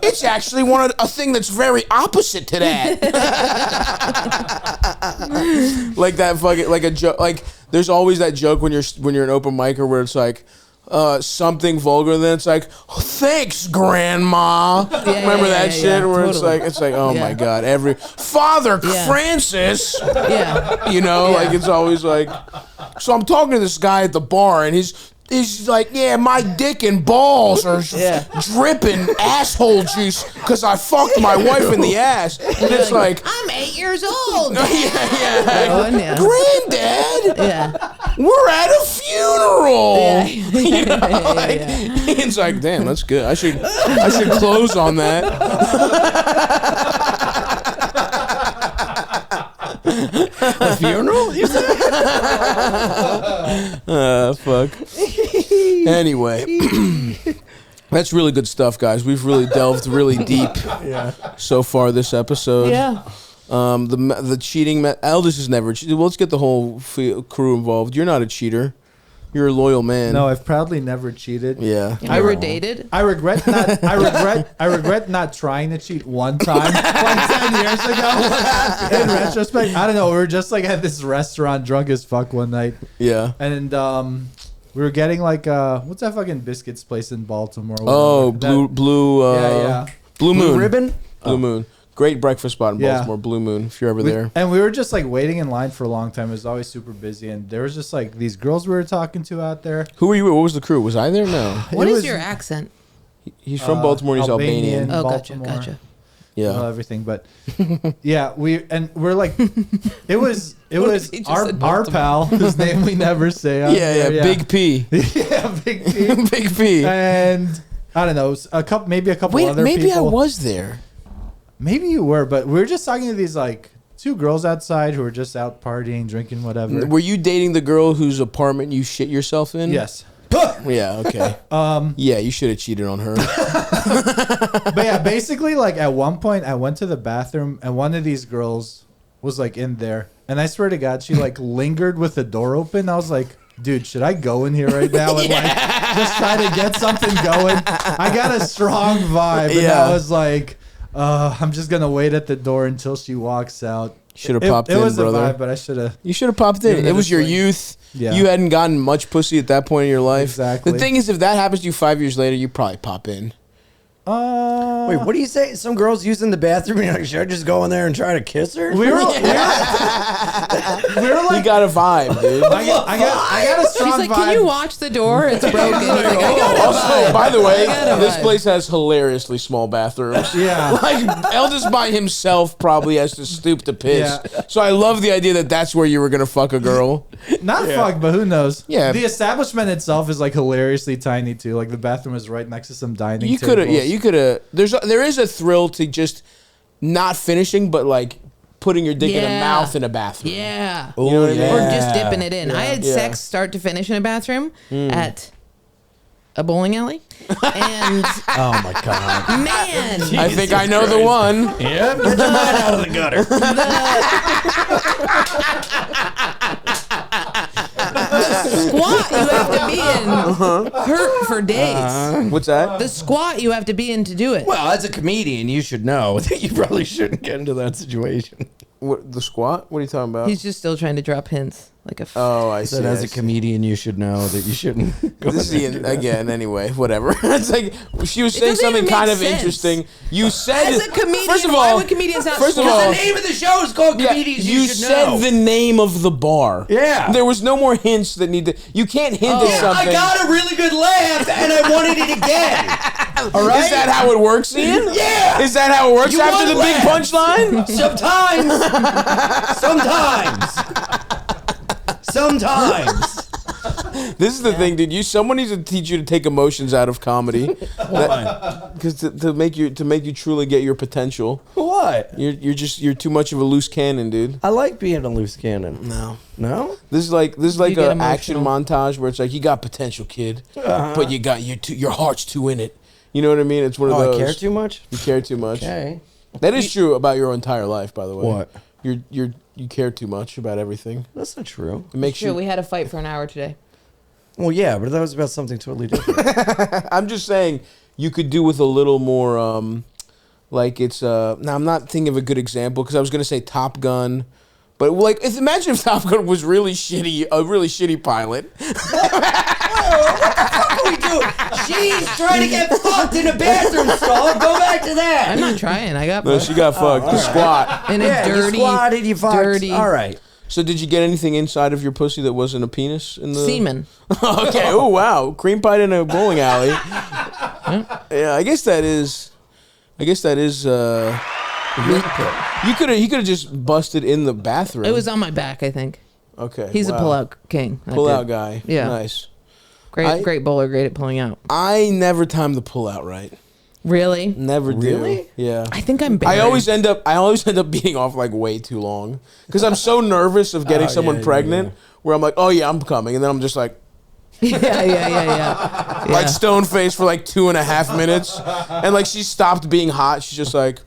It's actually a thing that's very opposite to that. Like that fucking like a joke. Like there's always that joke when you're an open micer where it's like. Something vulgar, then it's like, oh, thanks, Grandma. Remember that shit where totally. it's like, oh my God, Father Yeah. Francis. Yeah. You know, like it's always like. So I'm talking to this guy at the bar, and his is like, yeah, my dick and balls are dripping asshole juice because I fucked my wife in the ass. And it's like, I'm 8 years old. Granddad, we're at a funeral. You know, like, it's like, damn, that's good. I should close on that. A funeral? You said? Fuck. Anyway, that's really good stuff, guys. We've really delved really deep so far this episode. Yeah. The cheating. Eldest has never cheated. Well, let's get the whole crew involved. You're not a cheater. You're a loyal man. No, I've proudly never cheated. Yeah. You ever dated? I regret not. I regret not trying to cheat one time, like 10 years ago. In retrospect, I don't know. We were just like at this restaurant, drunk as fuck one night. Yeah. And we were getting like what's that fucking biscuits place in Baltimore? Oh, Blue Moon Ribbon. Blue Moon. Great breakfast spot in Baltimore, Blue Moon, if you're ever there. And we were just like waiting in line for a long time. It was always super busy. And there was just like these girls we were talking to out there. Who were you with? What was the crew? Was I there? No. What is your accent? He's from Baltimore. He's Albanian. Oh, Baltimore. gotcha. Yeah. Everything. But yeah, we're like, it was our pal, whose name we never say. Yeah, Big P. Yeah, Big P. Big P. And I don't know, maybe a couple other people. Maybe I was there. Maybe you were, but we were just talking to these like two girls outside who were just out partying, drinking, whatever. Were you dating the girl whose apartment you shit yourself in? Yes. Yeah, okay. Yeah, you should have cheated on her. But yeah, basically, like at one point, I went to the bathroom and one of these girls was like in there, and I swear to God, she like lingered with the door open. I was like, dude, should I go in here right now and like just try to get something going? I got a strong vibe, and I was like, I'm just gonna wait at the door until she walks out. Should have popped in, brother. It was brother. a vibe, but I should have. You should have popped in. It was your youth. Yeah. You hadn't gotten much pussy at that point in your life. Exactly. The thing is, if that happens to you 5 years later, you probably pop in. Wait, what do you say? Some girls using the bathroom, and you're like, should I just go in there and try to kiss her? We were like, You got a vibe, dude. I got a strong She's like, vibe. can you watch the door? It's broken. He's like, I got a Also, vibe. by the way, I got a this vibe. place has hilariously small bathrooms. Yeah. Like, Eldest by himself probably has to stoop to piss. Yeah. So I love the idea that that's where you were going to fuck a girl. Not fuck, but who knows? Yeah. The establishment itself is like hilariously tiny too. Like the bathroom is right next to some dining You tables. could have, you could have. There is a thrill to just not finishing, but like putting your dick in a mouth in a bathroom. Yeah. You know what I mean? Or just dipping it in. I had Yeah. sex start to finish in a bathroom at a bowling alley. And Oh my God. man, I think I know the one. Yeah, get your mind out of the gutter. squat you have to be in hurt for days. What's that? The squat you have to be in to do it. Well, as a comedian, you should know that you probably shouldn't get into that situation. What, the squat? What are you talking about? He's just still trying to drop hints. Like a Oh, I see. Said as I a see. comedian, you should know that you shouldn't go This is again, anyway, whatever. It's like she was It saying doesn't something even kind make of sense. interesting. You said, As a comedian, first of all, why would comedians not first of squat? all, The name of the show is called Comedians you Should said Know. the name of the bar. Yeah. There was no more hints that need to. You can't hint at Yeah, something. I got a really good laugh, and I wanted it again. All right? Is that how it works, Ian? Yeah. Is that how it works You after want the big laughs. punchline? Sometimes. This is the thing, dude. Someone needs to teach you to take emotions out of comedy. Because to make you truly get your potential. What? You're too much of a loose cannon, dude. I like being a loose cannon. No. No? This is like get an action emotional. montage where it's like you got potential, kid, but your heart's too in it. You know what I mean? It's one of those. I care too much? You care too much. Okay. That is true about your entire life, by the way. What? You care too much about everything. That's not true. It makes Sure, you. we had a fight for an hour today. Well, yeah, but that was about something totally different. I'm just saying you could do with a little more. Like it's. Now I'm not thinking of a good example because I was gonna say Top Gun. But like, imagine if Top Gun was really shitty, a really shitty pilot. What do we do? She's trying to get fucked in a bathroom stall. Go back to that. I'm not trying. I got No, she got fucked. The squat. in a Yeah, you dirty, squatted, you fucked. dirty. All right. So did you get anything inside of your pussy that wasn't a penis? In the Semen. Okay. Oh wow, cream pie in a bowling alley. Yeah, I guess that is. He could have just busted in the bathroom. It was on my back, I think. Okay. He's a pull-out king. Pull-out guy. Yeah. Nice. Great bowler, great at pulling out. I never timed the pull-out right. Really? Never do. Really? Yeah. I think I'm bad. I always end up beating off like way too long because I'm so nervous of getting someone pregnant. Where I'm like, oh yeah, I'm coming, and then I'm just like, yeah. like stone faced for like 2.5 minutes, and like she stopped being hot. She's just like,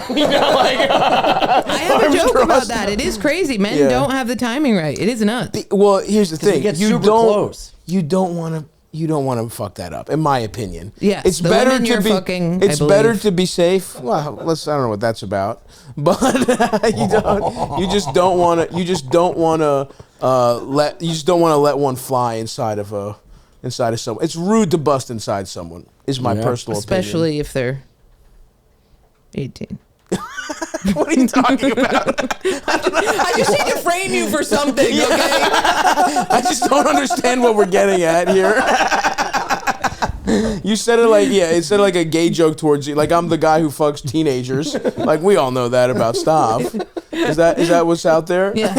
you know, like. I have a joke about that. It is crazy. Men don't have the timing right. It is nuts. Well, here's the thing: you don't want to fuck that up, in my opinion. Yes, it's the better women to you're be. fucking, It's I better believe. to be safe. Well, I don't know what that's about, but you just don't want to let one fly inside of someone. It's rude to bust inside someone. Is my personal Especially if they're 18. What are you talking about? I just need to frame you for something, okay? I just don't understand what we're getting at here. You said it like, it said like a gay joke towards you. Like I'm the guy who fucks teenagers. Like we all know that about Stav. Is that what's out there? Yeah.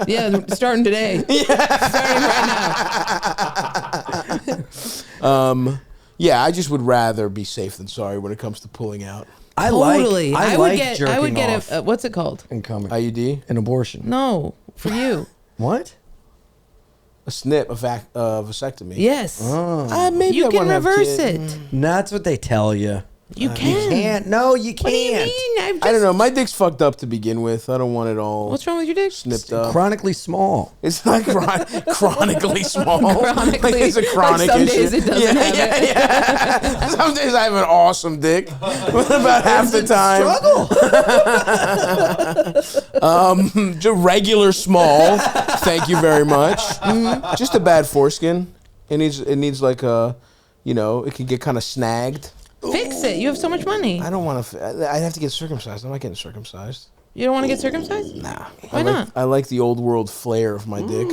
Yeah, starting today. Yeah. Starting right now. Yeah, I just would rather be safe than sorry when it comes to pulling out. Totally. I would get a what's it called? and coming. IUD? An abortion. No, for you. What? A snip, a vasectomy. Yes. Maybe You I can wanna have reverse kids. it. That's what they tell you. You You can. can't. No, you What do you can't. mean? I don't know. My dick's fucked up to begin with. I don't want it all What's wrong with your dick? snipped up. Chronically small. It's not chronically small. Chronically. Like it's a chronic Like some issue. days it doesn't have it. Yeah. Some days I have an awesome dick. About half the time. Struggle. Just regular small. Thank you very much. Just a bad foreskin. It needs like a, it can get kind of snagged. Fix it. You have so much money. I don't want to. I have to get circumcised. I'm not getting circumcised. You don't want to get circumcised? Nah. Why not? I like the old world flair of my dick.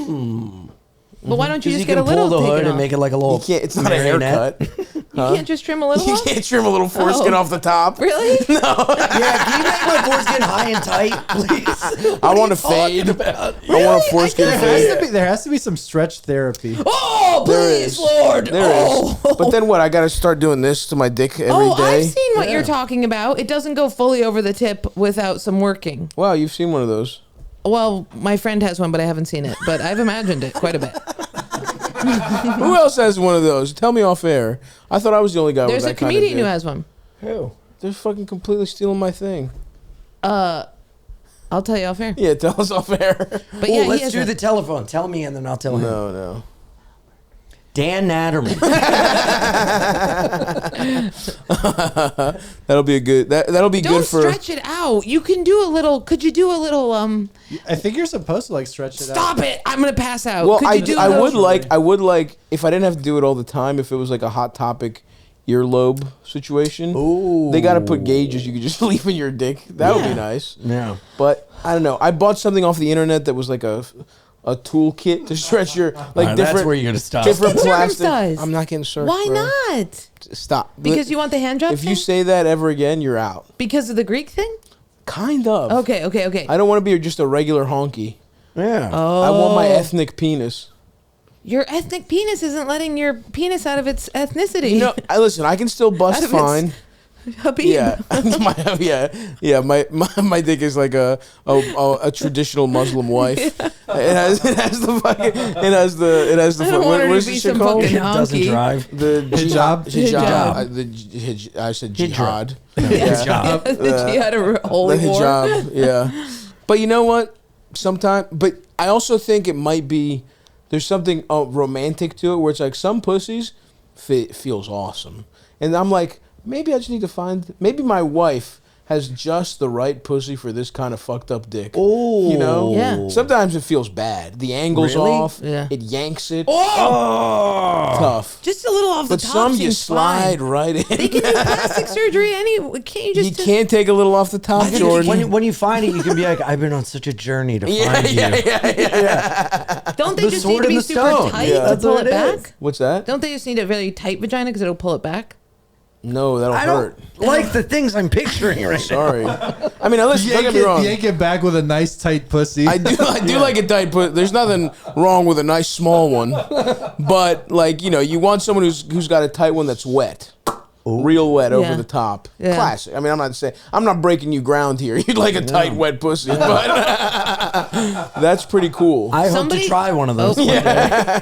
Well, why don't you just You get can a little pull the hood taken and off? make it like a little. You can't. It's not a marionette. haircut. You can't just trim a little You off? can't trim a little foreskin off the top. Really? Yeah, can you make my foreskin high and tight, please? I want to fade. I want a foreskin fade. There has to be some stretch therapy. Oh, There please, is. Lord. There is. But then what? I got to start doing this to my dick every day. I've seen what you're talking about. It doesn't go fully over the tip without some working. Wow, you've seen one of those. Well, my friend has one, but I haven't seen it. But I've imagined it quite a bit. Who else has one of those? Tell me off air. I thought I was the only guy There's with a that kind of comedian who dick. has one. Who? They're fucking completely stealing my thing. I'll tell you off air. Yeah, tell us off air. But yeah, he Let's has do one. the telephone. Tell me, and then I'll tell him. No. Dan Natterman. That'll be a good. That'll be Don't good for. stretch it out. You can do a little. Could you do a little? I think you're supposed to like stretch it out. Stop it! I'm gonna pass out. Well, Could you do a I little- would like if I didn't have to do it all the time. If it was like a Hot Topic earlobe situation, they got to put gauges you could just leave in your dick. That would be nice. Yeah. But I don't know. I bought something off the internet that was like a toolkit to stretch your like different. That's where you're gonna stop. Different Get plastic. circumcised. I'm not getting circumcised. Why bro. not? Stop. Because you want the hand job If thing? you say that ever again, you're out. Because of the Greek thing? Kind of. Okay. I don't want to be just a regular honky. Yeah. Oh. I want my ethnic penis. Your ethnic penis isn't letting your penis out of its ethnicity. You know, listen. I can still bust Out of its- fine. Habib. Yeah, my dick is like a traditional Muslim wife. It has the fucking it has the I don't want her what to is be this shit some called? fucking Doesn't honky. drive. The Hijab. Hijab. I said jihad. Hijab. She had a holy The war. hijab. Yeah, but you know what? But I also think it might be there's something romantic to it where it's like some pussies feels awesome, and I'm like. Maybe I just need to find. Maybe my wife has just the right pussy for this kind of fucked up dick. Oh. You know? Yeah. Sometimes it feels bad. The angle's Really? off. Yeah. It yanks it. Oh. Tough. Just a little off But the top. some you seems slide fine. right in. They can do plastic surgery. Can't you just? You can't take a little off the top, Jordan. When you find it, you can be like, I've been on such a journey to find you. Don't they The just sword need to and be the super stone. tight Yeah. to That's pull what it it is. back? What's that? Don't they just need a very tight vagina because it'll pull it back? No, that'll I hurt. don't like the things I'm picturing right now. Sorry. I mean, listen, don't get me wrong. Yank it back with a nice tight pussy. I do like a tight put. There's nothing wrong with a nice small one, but like you want someone who's got a tight one that's wet, real wet over Yeah. the top. Yeah. Classic. I mean, I'm not breaking you ground here. You'd like a tight wet pussy, but that's pretty cool. I hope Somebody- to try one of those. Oh. one day.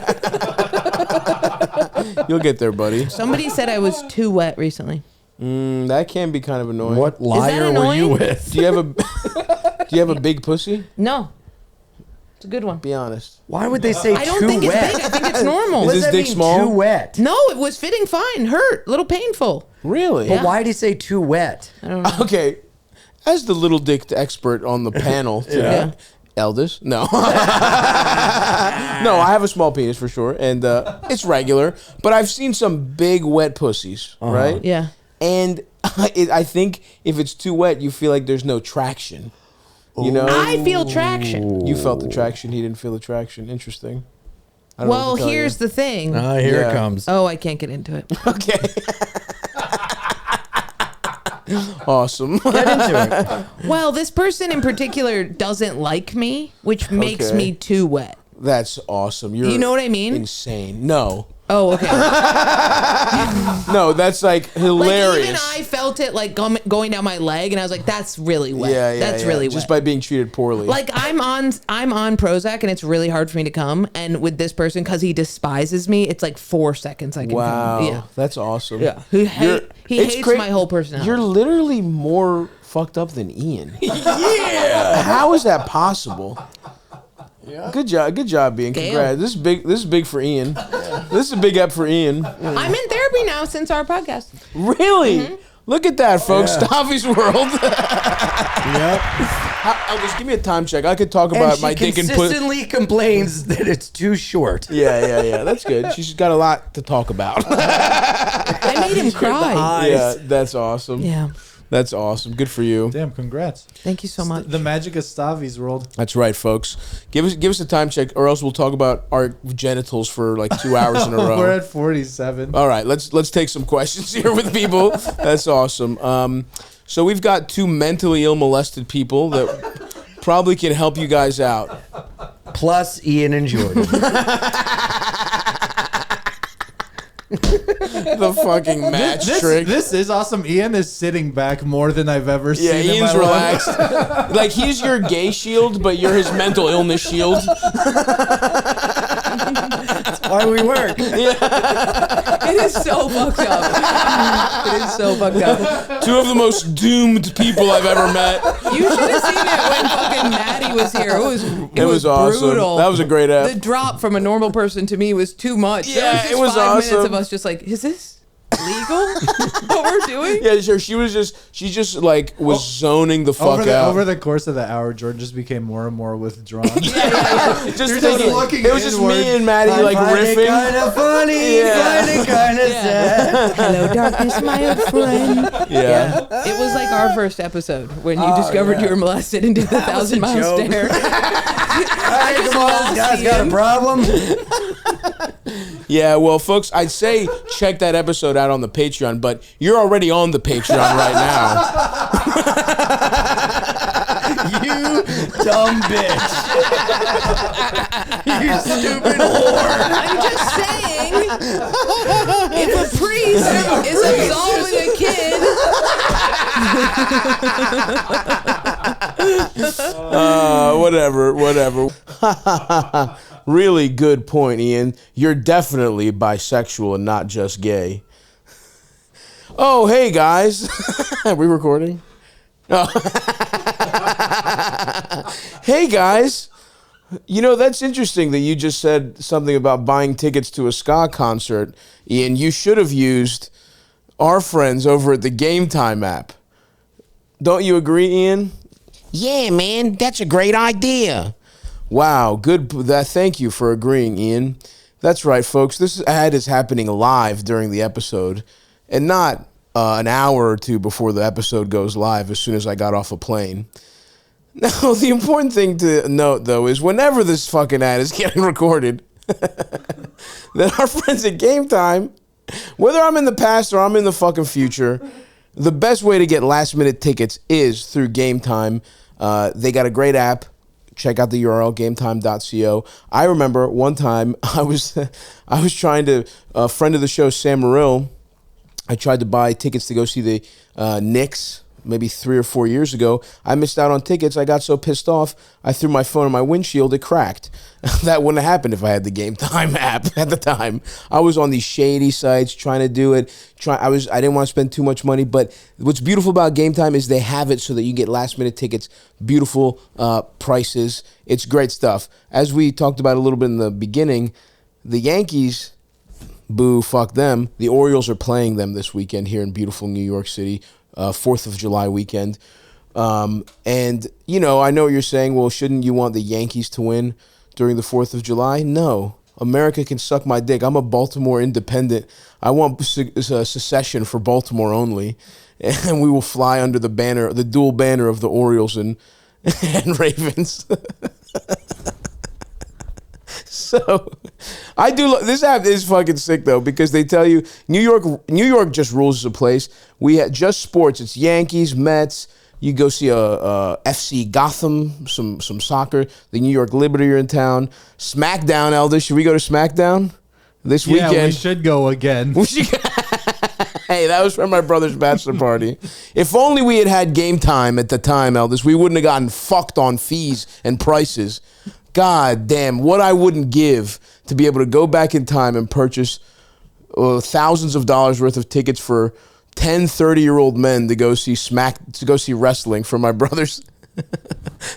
You'll get there, buddy. Somebody said I was too wet recently. That can be kind of annoying. What liar were annoying? you with? Do you have a big pussy? No, it's a good one. Be honest. Why would they say I don't too think wet? it's big. I think it's normal. Is What this does that dick mean, small? Too wet. No, it was fitting fine. Hurt, a little painful. Really? But why did he say too wet? I don't know. Okay. As the little dick expert on the panel today, Eldest? No. No, I have a small penis for sure, and it's regular. But I've seen some big wet pussies, right? Yeah. And I think if it's too wet, you feel like there's no traction. You know? I feel traction. You felt the traction. He didn't feel the traction. Interesting. I don't know Well, what to tell here's you. the thing. Here Yeah. it comes. Oh, I can't get into it. Okay. Awesome. Get into it. Well, this person in particular doesn't like me, which makes Okay. me too wet. That's awesome. You know what I mean? Insane. No. Oh, okay. No, that's like hilarious. Like even I felt it like going down my leg, and I was like, "That's really wet. That's really just wet." by being treated poorly. Like I'm on Prozac, and it's really hard for me to come. And with this person, because he despises me, it's like 4 seconds I can wow, come. Yeah. that's awesome. Yeah. He It's hates great. my whole personality. You're literally more fucked up than Ian. Yeah. How is that possible? Yeah. Good job, Ian. Gail. Congrats. This is big for Ian. This is a big ep for Ian. I'm in therapy now since our podcast. Really? Mm-hmm. Look at that, folks. Stavvy's world. Yep. Elvis, give me a time check. I could talk And about she my dick and put. consistently complains that it's too short. Yeah. That's good. She's got a lot to talk about. I made him cry. Yeah, that's awesome. Yeah. That's awesome. Good for you. Damn, congrats. Thank you so much. The magic of Stavvy's world. That's right, folks. Give us a time check, or else we'll talk about our genitals for like 2 hours in a row. We're at 47. All right, let's take some questions here with people. That's awesome. So we've got 2 mentally ill molested people that probably can help you guys out. Plus Ian and Jordan. The fucking match trick. This is awesome. Ian is sitting back more than I've ever Yeah, seen in Ian's my life. relaxed. Like he's your gay shield, but you're his mental illness shield. Why we work. It is so fucked up. It is so fucked up. 2 of the most doomed people I've ever met. You should have seen it when fucking Maddie was here. It was awesome. brutal. That was a great app. The drop from a normal person to me was too much. Yeah, There it was just 5 minutes awesome. of us just like, is this legal? What we're doing? Yeah, sure. She just like was zoning the fuck out. Over the course of the hour, Jordan just became more and more withdrawn. Just You're just thinking, looking it was just inward. me and Maddie like riffing. Kind of funny, Yeah. kind of sad. Hello, darkness, my old friend. Yeah. It was like our first episode when you discovered you were molested and did the 1,000-mile joke. stare. Hey, come on, this guy's got a problem. Yeah, well, folks, I'd say check that episode out on the Patreon, but you're already on the Patreon right now. You dumb bitch. You stupid whore. I'm just saying, if a priest is absolving a kid, Whatever. Really good point, Ian. You're definitely bisexual and not just gay. Oh, hey, guys. Are we recording? Oh. Hey, guys. You know, that's interesting that you just said something about buying tickets to a ska concert. Ian, you should have used our friends over at the Gametime app. Don't you agree, Ian? Yeah, man, that's a great idea. Wow, good. Thank you for agreeing, Ian. That's right, folks. This ad is happening live during the episode, and not an hour or two before the episode goes live as soon as I got off a plane. Now, the important thing to note, though, is whenever this fucking ad is getting recorded, that our friends at Gametime, whether I'm in the past or I'm in the fucking future, the best way to get last-minute tickets is through Gametime. They got a great app. Check out the URL, gametime.co. I remember one time I was trying to, a friend of the show, Sam Morrill, I tried to buy tickets to go see the Knicks maybe 3 or 4 years ago. I missed out on tickets. I got so pissed off, I threw my phone in my windshield. It cracked. That wouldn't have happened if I had the Gametime app at the time. I was on these shady sites trying to do it. I didn't want to spend too much money, but what's beautiful about Gametime is they have it so that you get last minute tickets, beautiful prices. It's great stuff. As we talked about a little bit in the beginning, the Yankees, boo, fuck them. The Orioles are playing them this weekend here in beautiful New York City. 4th of July weekend. And, you know, I know what you're saying, well, shouldn't you want the Yankees to win during the 4th of July? No. America can suck my dick. I'm a Baltimore independent. I want secession for Baltimore only. And we will fly under the banner, the dual banner of the Orioles and Ravens. So, I do. This app is fucking sick though, because they tell you New York just rules the place. We had just sports. It's Yankees, Mets. You go see a FC Gotham, some soccer. The New York Liberty are in town. SmackDown, Elder. Should we go to SmackDown this weekend? Yeah, we should go again. Hey, that was from my brother's bachelor party. If only we had Gametime at the time, Elders, we wouldn't have gotten fucked on fees and prices. God damn, what I wouldn't give to be able to go back in time and purchase thousands of dollars worth of tickets for 10, 30-year-old men to go see wrestling for my brother's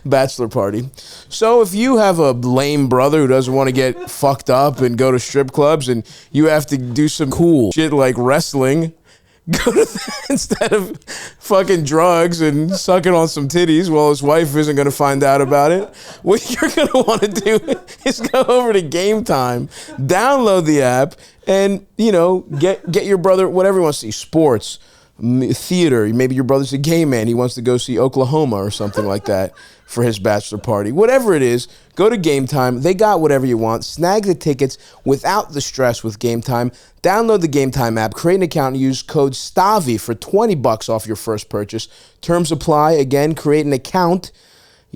bachelor party. So if you have a lame brother who doesn't want to get fucked up and go to strip clubs and you have to do some cool shit like wrestling, go to that instead of fucking drugs and sucking on some titties while his wife isn't going to find out about it. What you're going to want to do is go over to Gametime, download the app, and, you know, get your brother whatever he wants to see, sports, theater. Maybe your brother's a gay man. He wants to go see Oklahoma or something like that for his bachelor party. Whatever it is, go to Gametime. They got whatever you want. Snag the tickets without the stress with Gametime. Download the Gametime app, create an account, and use code Stavvy for $20 off your first purchase. Terms apply. Again, create an account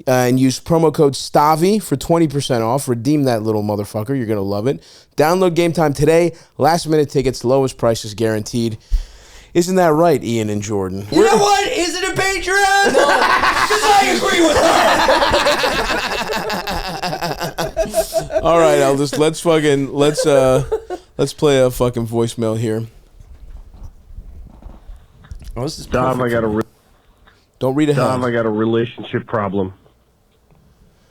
and use promo code Stavvy for 20% off. Redeem that little motherfucker. You're going to love it. Download Gametime today. Last minute tickets, lowest prices guaranteed. Isn't that right, Ian and Jordan? You know what? Is it a Patreon? No, because I agree with her. All right, Eldest. Let's play a fucking voicemail here. Oh, this is Dom, Don't read ahead. Dom, I got a relationship problem.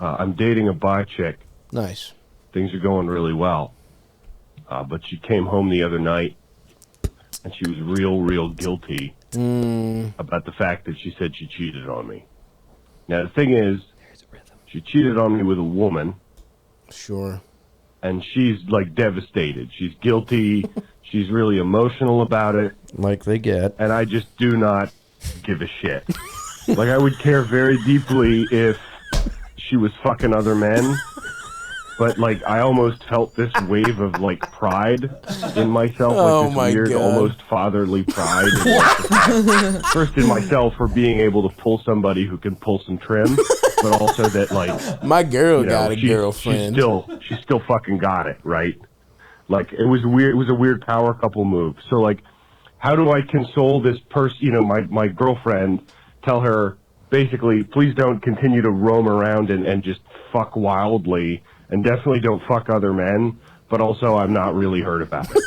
I'm dating a bi chick. Nice. Things are going really well. But she came home the other night, and she was real guilty about the fact that she said she cheated on me. Now, the thing is, she cheated on me with a woman. Sure. And she's, like, devastated. She's guilty. She's really emotional about it. Like they get. And I just do not give a shit. Like, I would care very deeply if she was fucking other men. But, like, I almost felt this wave of, like, pride in myself. Oh, like this my weird, God. almost fatherly pride. First in myself for being able to pull somebody who can pull some trim. But also that, like... My girl you know, got a girlfriend. She still fucking got it, right? Like, it was weird. It was a weird power couple move. So, like, how do I console this person, you know, my girlfriend, tell her, basically, please don't continue to roam around and just fuck wildly, and definitely don't fuck other men, but also I'm not really hurt about it.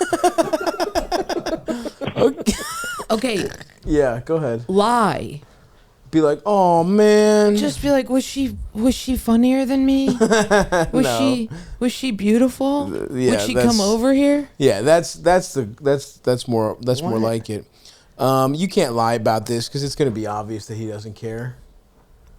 Okay, Yeah, go ahead. lie. Be like, oh man. Just be like, was she funnier than me? Was she beautiful? Yeah, Would she come over here? Yeah, that's more like it. You can't lie about this because it's going to be obvious that he doesn't care.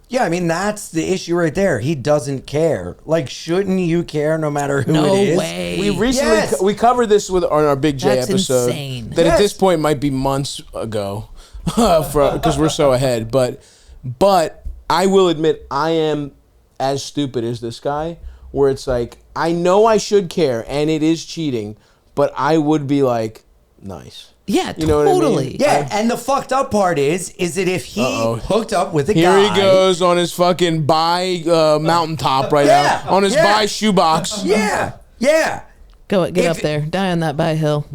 Yeah, I mean, that's the issue right there. He doesn't care. Like, shouldn't you care no matter who No it is? way. We recently Yes. we covered this on our Big J That's episode. insane. That at Yes. this point might be months ago, because we're so ahead. But I will admit I am as stupid as this guy, where it's like I know I should care and it is cheating, but I would be like, nice. Yeah, You know what I mean? totally. Yeah, and the fucked up part is that if he hooked up with a Here guy... he goes on his fucking bi mountaintop right Yeah, now, on his yeah. bi shoebox. Yeah, yeah. Get If- up there. Die on that by hill.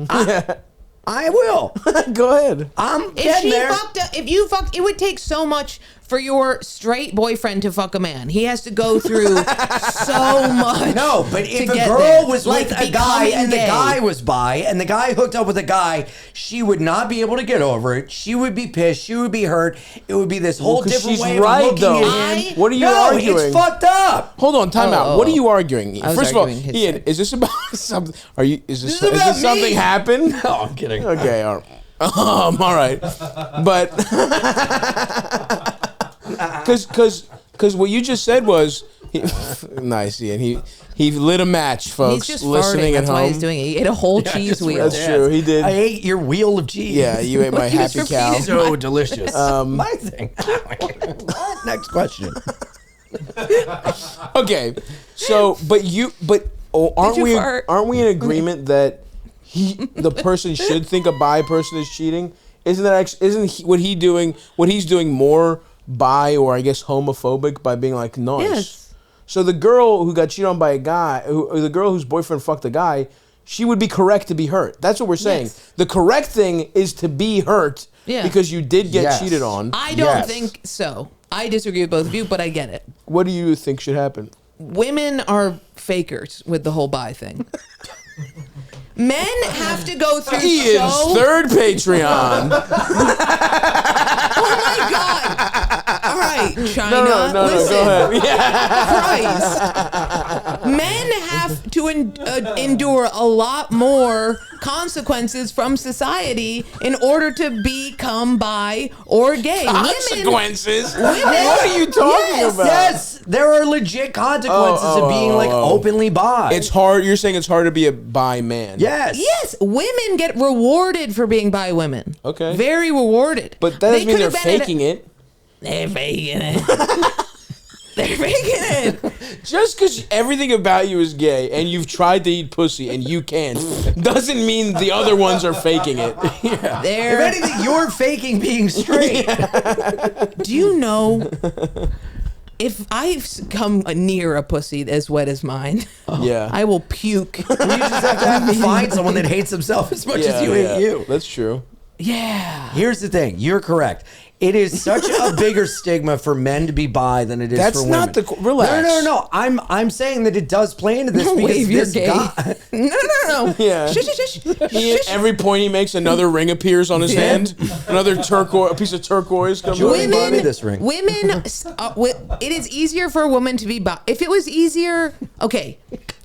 I will. Go ahead. I'm If getting she there. fucked up, if you fucked, it would take so much for your straight boyfriend to fuck a man. He has to go through so much. No, but if to a get girl there. was Like with a guy becoming and the gay. guy was bi and the guy hooked up with a guy, she would not be able to get over it. She would be pissed. She would be hurt. It would be this whole 'cause different she's way right, of looking though. at him. What are you no, arguing? it's fucked up. Hold on, time out. What are you arguing? I was First of all, arguing his Ian, side. is this about something? Is this about me. something happened? No, I'm kidding. Okay, all right. All right, but because what you just said was nice, Ian. He lit a match, folks. He's just listening farting. at That's home. why he's doing it. He ate a whole cheese wheel. That's true. He did. I ate your wheel of cheese. Yeah, you ate my happy just cow. repeated So delicious. My thing. Next question. Okay, so aren't you we fart? aren't we in agreement that the person should think a bi person is cheating? What he's doing more bi, or I guess homophobic, by being like nice? Yes. So the girl who got cheated on by a guy, the girl whose boyfriend fucked a guy, she would be correct to be hurt. That's what we're saying. Yes. The correct thing is to be hurt Yeah. because you did get Yes. cheated on. I don't Yes. think so. I disagree with both of you, but I get it. What do you think should happen? Women are fakers with the whole bi thing. Men have to go through Ian's so... third Patreon. Oh my God. All right, China. No, listen. go ahead. Yeah. Christ. Men have to endure a lot more consequences from society in order to become bi or gay. Consequences? Women, What are you talking about? Yes, there are legit consequences of being like openly bi. It's hard. You're saying it's hard to be a bi man. yes. Yes, women get rewarded for being bi women. Okay. Very rewarded. But that doesn't mean they're could have been faking it. They're faking it. They're faking it. Just because everything about you is gay and you've tried to eat pussy and you can't, doesn't mean the other ones are faking it. If They're, anything, you're faking being straight. do you know if I've come near a pussy as wet as mine, Yeah. I will puke. You just have to find someone that hates himself as much as you hate you. That's true. Yeah. Here's the thing. You're correct. It is such a bigger stigma for men to be bi than it is That's for women. not the relax. No. I'm saying that it does play into this because Wave, you're this gay. guy. No. Yeah. Shush. At every point he makes, another ring appears on his hand. Another a piece of turquoise comes Jordan, out. buy me this ring. Women, it is easier for a woman to be bi. If it was easier, okay.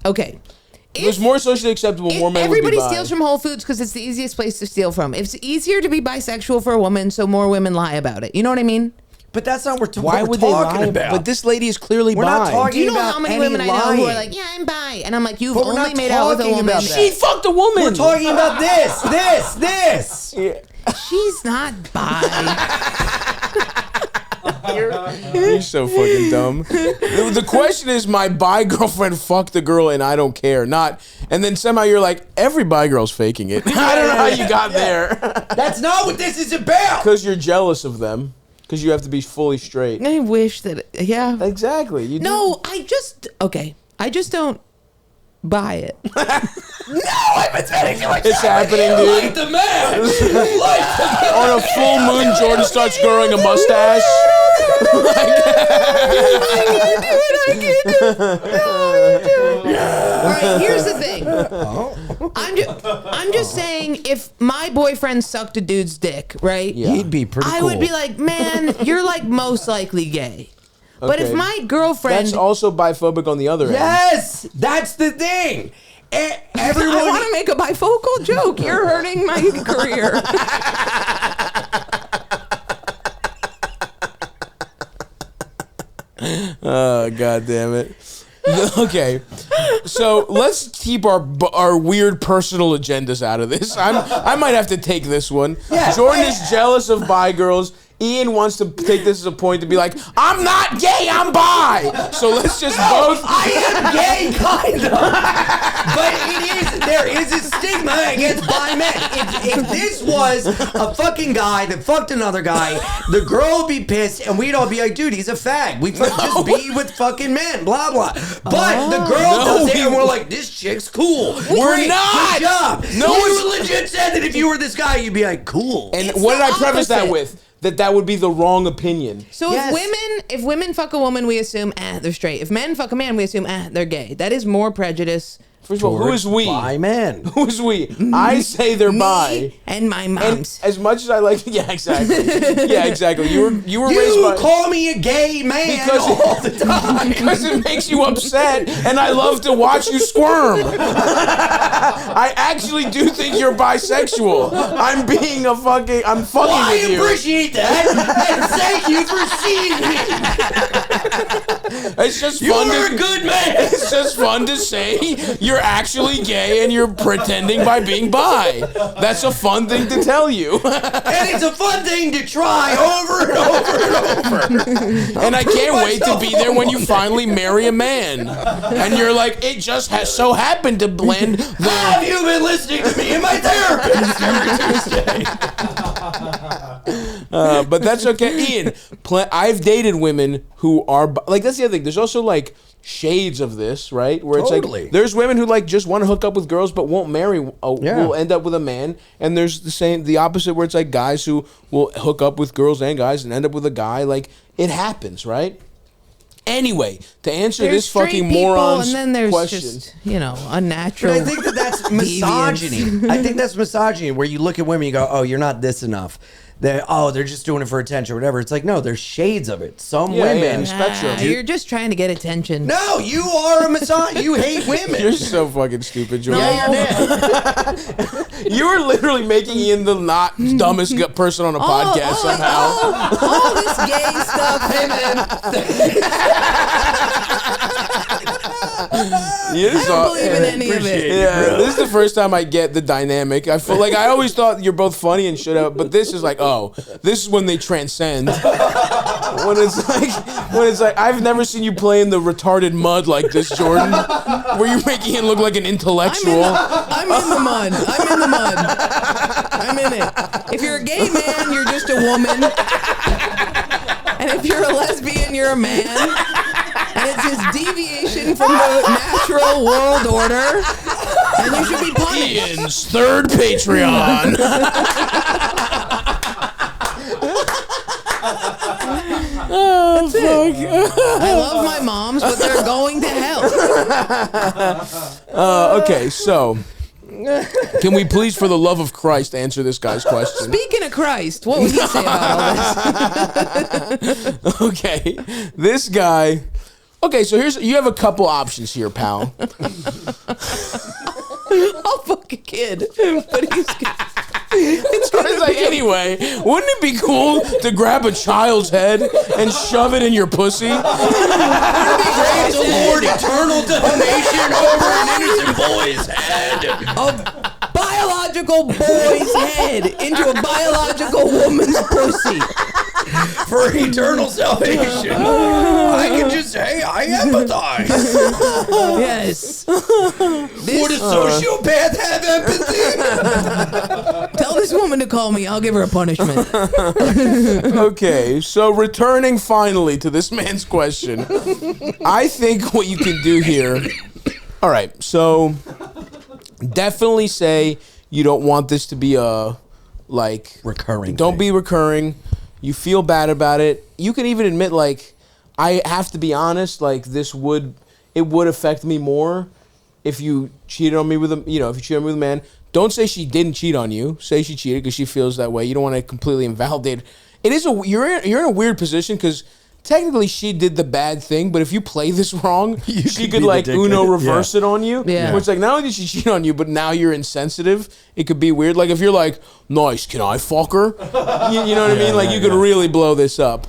If it was more socially acceptable, more men would be Everybody bi. steals from Whole Foods because it's the easiest place to steal from. It's easier to be bisexual for a woman, so more women lie about it. You know what I mean? But that's not what Why we're would they talking lie about. But this lady is clearly We're bi. not talking Do you know about how many any women I know who are lying. like, yeah, I'm bi, and I'm like, you've But we're only not made out with a talking woman. about that. She fucked a woman. We're talking about this. She's not bi. You're so fucking dumb. The question is, my bi girlfriend fucked a girl and I don't care. Not, and then somehow you're like, every bi girl's faking it. I don't know how you got there. That's not what this is about. Because you're jealous of them. Because you have to be fully straight. I wish that, yeah. Exactly. You do. No, I just don't buy it. It's happening, dude. The man. On a full moon, Jordan starts growing a mustache. All right, here's the thing. I'm just saying, if my boyfriend sucked a dude's dick, right? Yeah. He'd be pretty I cool. would be like, man, you're like most likely gay. But if Okay. my girlfriend, That's also biphobic on the other end. Yes, that's the thing. Everyone. I want to make a bifocal joke. You're hurting my career. God damn it. Okay, so let's keep our weird personal agendas out of this. I might have to take this one. Yeah. Jordan is jealous of bi girls. Ian wants to take this as a point to be like, I'm not gay, I'm bi. So let's just both. I am gay, kind of. But there is a stigma against bi men. If this was a fucking guy that fucked another guy, the girl would be pissed and we'd all be like, dude, he's a fag. We just be with fucking men, blah, blah. But the girl does it and we're like, this chick's cool. We're not. Good job. No you one's legit said that if you were this guy, you'd be like, cool. And what did I preface that with? That would be the wrong opinion. So if women fuck a woman, we assume they're straight. If men fuck a man, we assume they're gay. That is more prejudice. First of all, who is we? Bi men. Who is we? I say they're bi. And my mom's. And as much as I like, yeah, exactly. Yeah, exactly. You were raised by. You call me a gay man all the time because it makes you upset, and I love to watch you squirm. I actually do think you're bisexual. I'm fucking with you. I appreciate that, and thank you for seeing me. It's just fun. You're a good man. It's just fun to say you're actually gay and you're pretending by being bi. That's a fun thing to tell you. And it's a fun thing to try over and over and over. And I can't wait to be there when you finally marry a man. And you're like, it just has so happened to blend the... Have you been listening to me and my therapist every Tuesday? But that's okay. Ian, I've dated women who are... Like, that's the other thing. There's also, like... shades of this, right? Where it's Totally. like there's women who like just want to hook up with girls but won't marry, will end up with a man, and there's the opposite where it's like guys who will hook up with girls and guys and end up with a guy. Like, it happens, right? Anyway, to answer this fucking moron's and then there's question, just, unnatural. But I think that's misogyny. I think that's misogyny where you look at women and you go, oh, you're not this enough. They're just doing it for attention or whatever. It's like, no, there's shades of it. Some women. You're just trying to get attention. No, you are a misogynist. You hate women. You're so fucking stupid, Jordan. Yeah, you're You were literally making Ian the not dumbest person on a podcast somehow. All this gay stuff. I don't believe in any of it. Yeah, this is the first time I get the dynamic. I feel like I always thought you're both funny and shit out, but this is like, this is when they transcend. When it's like I've never seen you play in the retarded mud like this, Jordan. Where you're making it look like an intellectual. I'm in the mud. I'm in it. If you're a gay man, you're just a woman. And if you're a lesbian, you're a man. And it's his deviation from the natural world order. And you should be punished. Ian's third Patreon. Oh, fuck. I love my moms, but they're going to hell. Okay, so... Can we please, for the love of Christ, answer this guy's question? Speaking of Christ, what would he say about all this? Okay, this guy... Okay, so you have a couple options here, pal. I'll fuck a kid, but he's... It's like, anyway, wouldn't it be cool to grab a child's head and shove it in your pussy? Wouldn't it be great to lord eternal damnation over an innocent boy's head? A biological boy's head into a biological woman's pussy. For eternal salvation. I can just say I empathize. Yes. Would a sociopath have empathy? Tell this woman to call me. I'll give her a punishment. Okay, so returning finally to this man's question, I think what you can do here... All right, so definitely say you don't want this to be a, like... Recurring. Don't be recurring. You feel bad about it. You can even admit, like, I have to be honest, like, it would affect me more if you cheated on me with a, if you cheated on me with a man. Don't say she didn't cheat on you. Say she cheated because she feels that way. You don't want to completely invalidate. It is you're in a weird position because technically she did the bad thing, but if you play this wrong, she could like Uno reverse it on you. Yeah. Which like not only did she cheat on you, but now you're insensitive. It could be weird. Like if you're like, nice, can I fuck her? You know what I mean? Like you could really blow this up.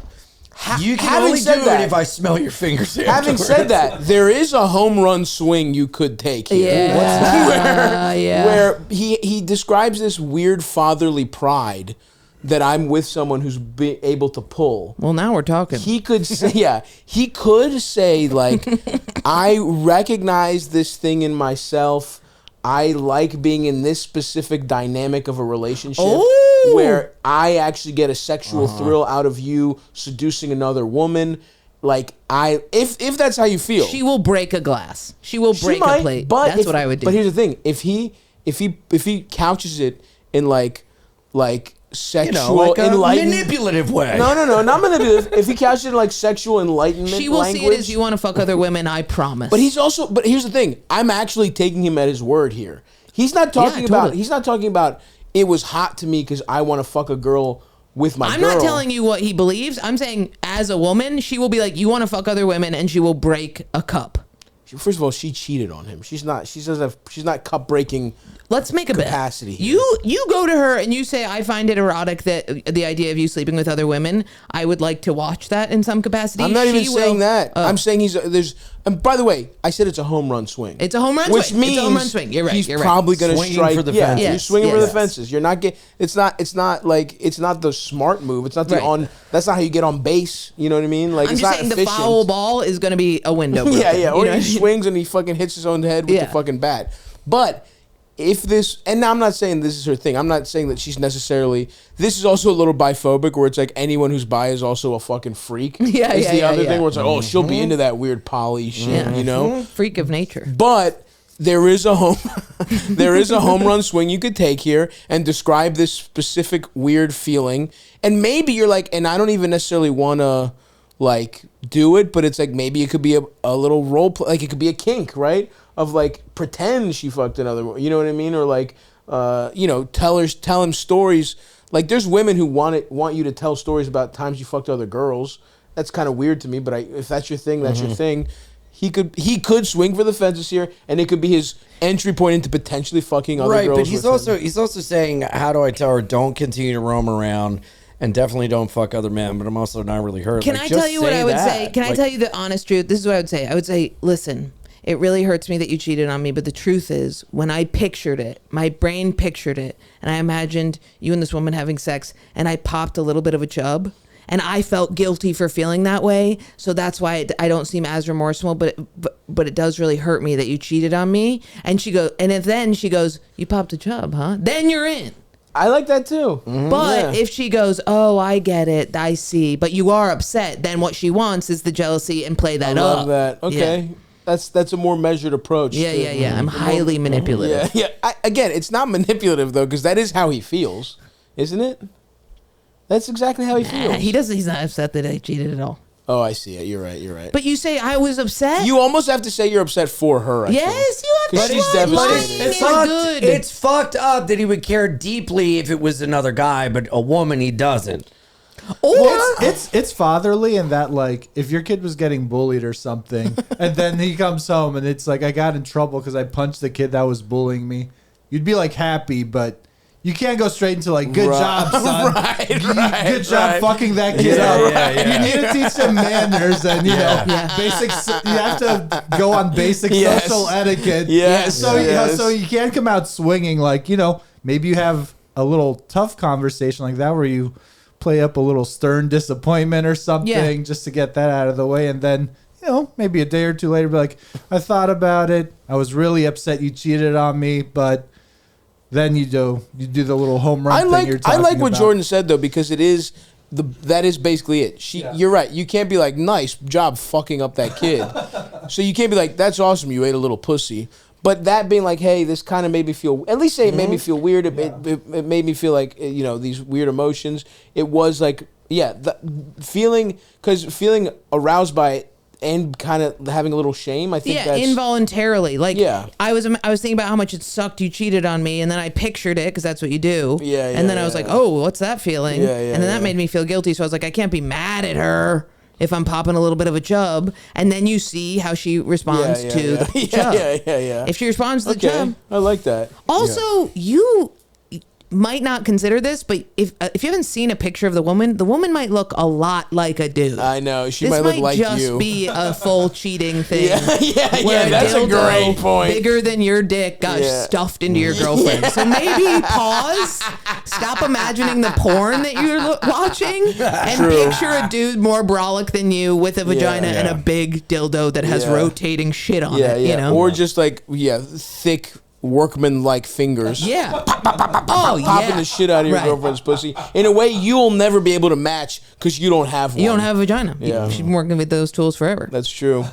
You can having only said do that, it if I smell your fingers. Having said that, there is a home run swing you could take here. Yeah. Where he describes this weird fatherly pride that I'm with someone who's able to pull. Well, now we're talking. He could say, like, I recognize this thing in myself. I like being in this specific dynamic of a relationship where I actually get a sexual thrill out of you seducing another woman. Like, if that's how you feel, she will break a glass. She will break a plate. But that's what I would do. But here's the thing: if he couches it in like sexual like a enlightenment, manipulative way. No, not manipulative. If he couches it in like sexual enlightenment, she will language, see it as you want to fuck other women. I promise. But here's the thing: I'm actually taking him at his word here. He's not talking about. He's not talking about. It was hot to me because I want to fuck a girl with my girl. I'm not telling you what he believes. I'm saying as a woman, she will be like, you want to fuck other women, and she will break a cup. First of all, she cheated on him. She's not cup breaking. Let's make a capacity bet. here. You go to her and you say, I find it erotic that the idea of you sleeping with other women. I would like to watch that in some capacity. I'm not even saying that. I'm saying there's. And by the way, I said it's a home run swing. It's a home run which swing. means it's a home run swing. You're right. He's you're probably right. going to Swinging strike for the yeah, fences. You're swinging for the Yes. fences. You're not getting. It's not the smart move. It's not the Right. That's not how you get on base. You know what I mean? Like I'm it's just not saying efficient. the foul ball is going to be a window. Yeah, broken. yeah. Or You know he what I mean? swings and he fucking hits his own head with Yeah. the fucking bat. But if this, and now I'm not saying this is her thing. I'm not saying that she's necessarily. This is also a little biphobic, where it's like anyone who's bi is also a fucking freak. Yeah, It's yeah, the yeah, other yeah. thing where it's like, oh, she'll be into that weird poly shit, Yeah. you know. Freak of nature. But there is a home run swing you could take here and describe this specific weird feeling. And maybe you're like, and I don't even necessarily want to like do it, but it's like maybe it could be a little role play, like it could be a kink, right? Of like pretend she fucked another one, you know what I mean? Or like, tell him stories. Like there's women who want you to tell stories about times you fucked other girls. That's kind of weird to me, but if that's your thing, that's your thing. He could swing for the fences here, and it could be his entry point into potentially fucking other girls. Right, but he's also saying, how do I tell her don't continue to roam around and definitely don't fuck other men? But I'm also not really hurt. Can Like, I just tell you what I would that. say? Can I Like, tell you the honest truth? This is what I would say. I would say, listen, it really hurts me that you cheated on me, but the truth is, when I pictured it, my brain pictured it, and I imagined you and this woman having sex, and I popped a little bit of a chub, and I felt guilty for feeling that way, so that's why I don't seem as remorseful, but it does really hurt me that you cheated on me. And then she goes, you popped a chub, huh? Then you're in. I like that too. But if she goes, oh, I get it, I see, but you are upset, then what she wants is the jealousy and play that I up. love that. Okay. Yeah. That's a more measured approach. Yeah. I'm highly manipulative. Yeah. Again, it's not manipulative though, because that is how he feels, isn't it? That's exactly how he feels. He's not upset that I cheated at all. Oh, I see it. You're right. But you say I was upset? You almost have to say you're upset for her. I think. Yes, you have 'Cause to. she's Why? devastated. Lying It's is fucked, good. it's fucked up that he would care deeply if it was another guy, but a woman he doesn't. Or It's fatherly in that, like, if your kid was getting bullied or something, and then he comes home and it's like, I got in trouble because I punched the kid that was bullying me, you'd be like happy, but you can't go straight into like, good job, son. Good job fucking that kid up. You need to teach them manners and basics. You have to go on basic social etiquette. Yes. So you can't come out swinging. Like, maybe you have a little tough conversation like that where you play up a little stern disappointment or something just to get that out of the way, and then maybe a day or two later be like, I thought about it, I was really upset you cheated on me, but then you do the little home run thing you're talking I like what about. Jordan said though, because that is basically it. You're right. You can't be like, nice job fucking up that kid. So you can't be like, that's awesome, you ate a little pussy. But that being like, hey, this kind of made me feel, at least say it made me feel weird. It made me feel like, these weird emotions. It was like, feeling aroused by it and kind of having a little shame. I think that's involuntarily. Like, I was thinking about how much it sucked you cheated on me, and then I pictured it because that's what you do. And then I was like, oh, what's that feeling? And then that made me feel guilty. So I was like, I can't be mad at her if I'm popping a little bit of a chub. And then you see how she responds to the chub. If she responds to the chub. I like that. Also, might not consider this, but if you haven't seen a picture of the woman might look a lot like a dude. I know. She This might look like just you. be a full cheating thing. Yeah, that's a great point. Bigger than your dick got stuffed into your girlfriend. So maybe pause, stop imagining the porn that you're watching, and picture a dude more brolic than you with a vagina and a big dildo that has rotating shit on it. You know, or just like thick workman-like fingers. Yeah. Popping the shit out of your girlfriend's pussy in a way you'll never be able to match because you don't have one. You don't have a vagina. Yeah. She's been working with those tools forever. That's true.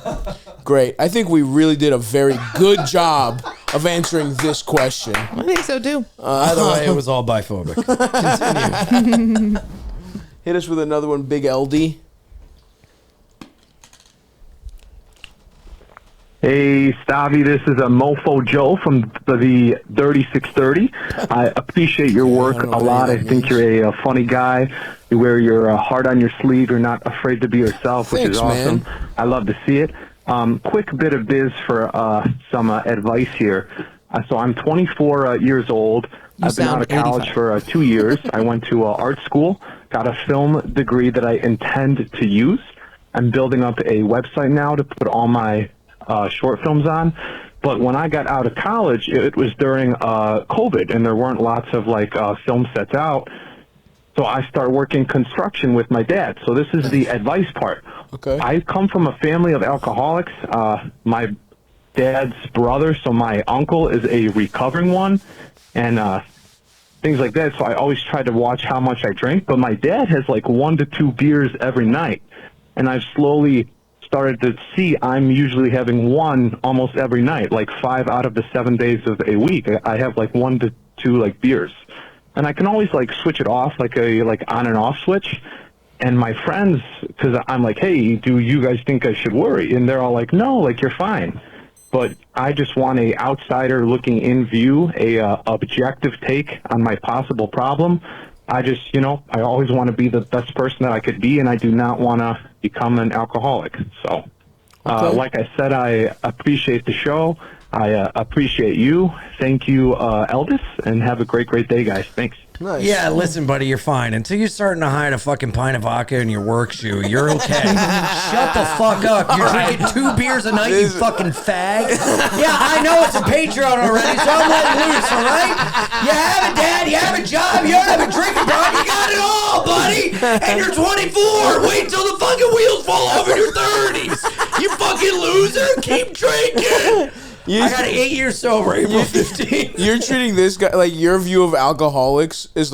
Great. I think we really did a very good job of answering this question. I think so too. Either way, it was all biphobic. Continue. Hit us with another one, Big LD. Hey, Stavvy, this is a Mofo Joe from the Dirty 630. I appreciate your work a lot. I think you're a funny guy. You wear your heart on your sleeve. You're not afraid to be yourself, which is awesome. Man. I love to see it. Quick bit of biz for some advice here. So I'm 24 years old. I've been out of college for 2 years. I went to art school, got a film degree that I intend to use. I'm building up a website now to put all my short films on. But when I got out of college, it was during COVID, and there weren't lots of film sets out. So I started working construction with my dad. So this is the advice part. Okay. I come from a family of alcoholics. My dad's brother, so my uncle, is a recovering one, and things like that. So I always try to watch how much I drink. But my dad has 1 to 2 beers every night, and I've slowly started to see I'm usually having one almost every night, 5 out of the 7 days of a week. I have 1 to 2 beers, and I can always switch it off, a on and off switch. And my friends, because I'm like, hey, do you guys think I should worry? And they're all like, no, you're fine. But I just want a outsider looking in view, a objective take on my possible problem. I just, I always want to be the best person that I could be, and I do not want to become an alcoholic. So, like I said, I appreciate the show. I appreciate you. Thank you, Elvis, and have a great, great day, guys. Thanks. Nice. Yeah, listen, buddy, you're fine. Until you're starting to hide a fucking pint of vodka in your work shoe, you're okay. Shut the fuck up. You're drinking 2 beers a night, you fucking fag. Yeah, I know it's a Patreon already, so I'm letting loose, all right? You have a dad, you have a job, you don't have a drinking problem, you got it all, buddy. And you're 24. Wait till the fucking wheels fall off in your 30s. You fucking loser. Keep drinking. I got 8 years sober, April 15th. You're treating this guy your view of alcoholics is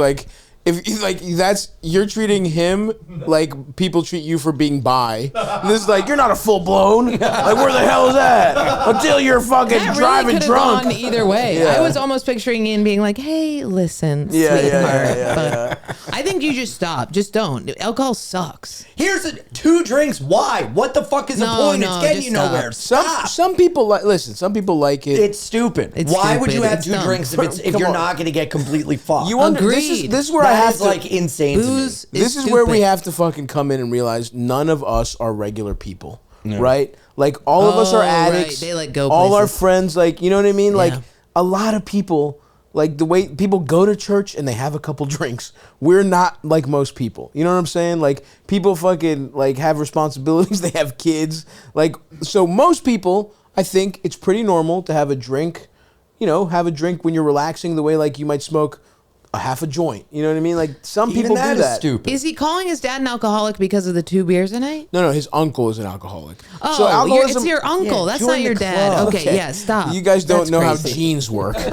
you're treating him like people treat you for being bi. This is you're not a full blown. Where the hell is that? Until you're fucking That driving really drunk. gone either way. Yeah. I was almost picturing Ian being like, "Hey, listen, sweetheart." But I think you just stop. Just don't. Alcohol sucks. Here's 2 drinks. Why? What the fuck is the point? It's getting just you nowhere. Stop. Some people listen. Some people like it. It's stupid. It's Why would stupid. you have It's 2 dumb. drinks if Come you're on. not going to get completely fucked? You under, Agreed. this is where I That have is to insane to me. Booze This is where we have to fucking come in and realize none of us are regular people, right? All of us are addicts. Right. They go all our places. friends, you know what I mean? Yeah. A lot of people, the way people go to church and they have a couple drinks. We're not like most people. You know what I'm saying? People fucking have responsibilities. They have kids. So most people, I think it's pretty normal to have a drink. Have a drink when you're relaxing, the way you might smoke a half a joint. You know what I mean? Some Even people that do is that. stupid. Is he calling his dad an alcoholic because of the 2 beers a night? No, his uncle is an alcoholic. Oh, so alcoholism, it's your uncle. Yeah, That's join not the your dad. club. Okay, yeah, stop. You guys don't That's know crazy. how genes work. I'm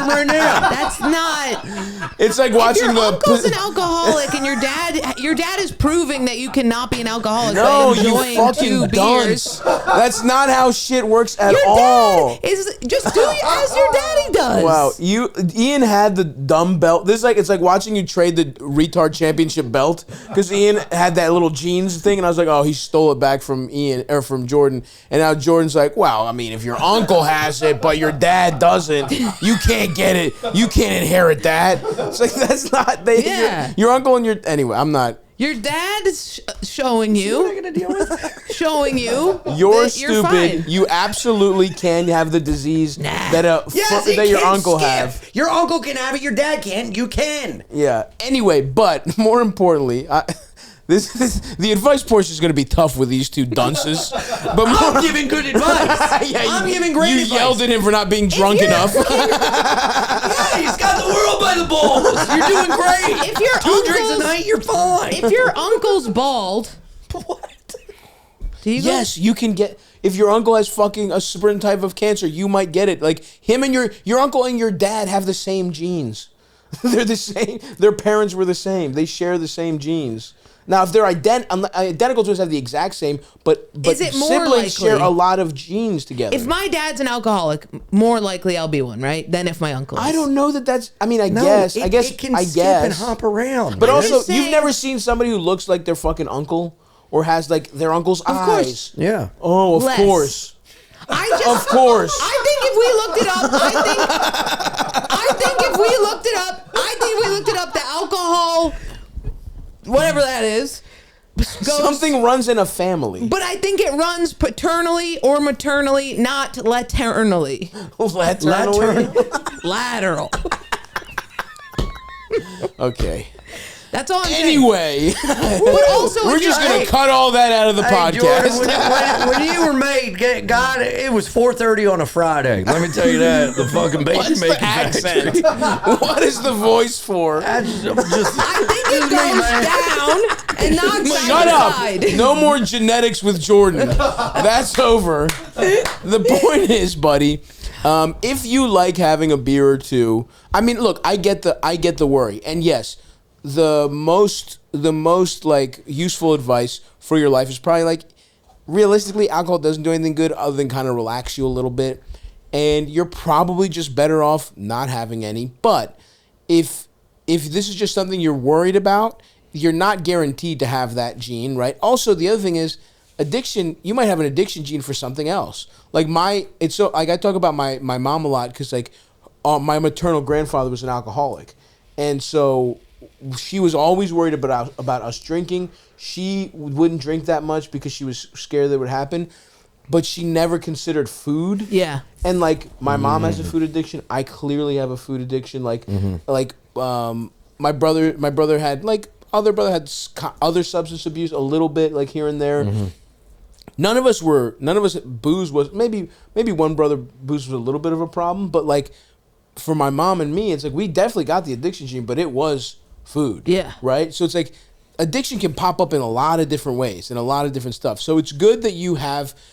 wearing them right now. That's not. It's like If watching your the. uncle's an alcoholic and your dad is proving that you cannot be an alcoholic No, by you enjoying fucking 2 beers. dunce. That's not how shit works at Your all. dad is just do as your daddy does. Wow, Ian had the dumb belt. It's like watching you trade the retard championship belt because Ian had that little jeans thing, and I was like, oh, he stole it back from Ian or from Jordan, and now Jordan's like, well, I mean, if your uncle has it but your dad doesn't, you can't get it. You can't inherit that. It's that's not Yeah. your uncle and your anyway. I'm not. Your dad is showing you. What am I gonna deal with? Showing you. You're that stupid. fine. You absolutely can have the disease that Yes, that your can uncle skip. have. Your uncle can have it. Your dad can. You can. Yeah. Anyway, but more importantly, the advice portion is going to be tough with these two dunces. But I'm giving good advice. Yeah, I'm giving great you advice. You yelled at him for not being drunk enough. Yeah, he's got the world by the balls. You're doing great. If your Two drinks a uncle's- night, you're fine. If your uncle's bald, What? do you go- Yes, you can get. If your uncle has fucking a certain type of cancer, you might get it. Like him and your uncle and your dad have the same genes. They're the same. Their parents were the same. They share the same genes. Now, if they're identical twins, have the exact same, but Is it more siblings likely? share a lot of genes together. If my dad's an alcoholic, more likely I'll be one, right? Than if my uncle is. I don't know that's. I mean, I No, guess. it can skip and hop around. But man. also, just saying- you've never seen somebody who looks like their fucking uncle or has like their uncle's eyes. course. Yeah. Oh, of Less. course. I just, Of course. I think if we looked it up, I think if we looked it up, the alcohol, whatever that is, goes. Something runs in a family. But I think it runs paternally or maternally, not laternally. Lateral. Okay. That's all I'm saying. Anyway, But also, we're if just you're- gonna cut all that out of the Hey, podcast. Jordan, when you were made, God, it was 4:30 on a Friday. Let me tell you that. The fucking baby What's the making factory. accent? What is the voice for? That's just, I think it goes down and not side Shut to up! side. No more genetics with Jordan. That's over. The point is, buddy, if you like having a beer or two, I mean, look, I get the worry, and yes, the most like useful advice for your life is probably like, realistically, alcohol doesn't do anything good other than kind of relax you a little bit, and you're probably just better off not having any. But if this is just something you're worried about, you're not guaranteed to have that gene, right? Also, the other thing is addiction. You might have an addiction gene for something else. Like I talk about my mom a lot because like my maternal grandfather was an alcoholic, and so she was always worried about us drinking. She wouldn't drink that much because she was scared that would happen, but she never considered food. Yeah. And like my mom has a food addiction. I clearly have a food addiction. Like my brother had like other brother had other substance abuse a little bit, like here and there. None of us booze was maybe one brother booze was a little bit of a problem, but like for my mom and me, it's like we definitely got the addiction gene, but it was food. Yeah. Right? So it's like addiction can pop up in a lot of different ways and a lot of different stuff. So it's good that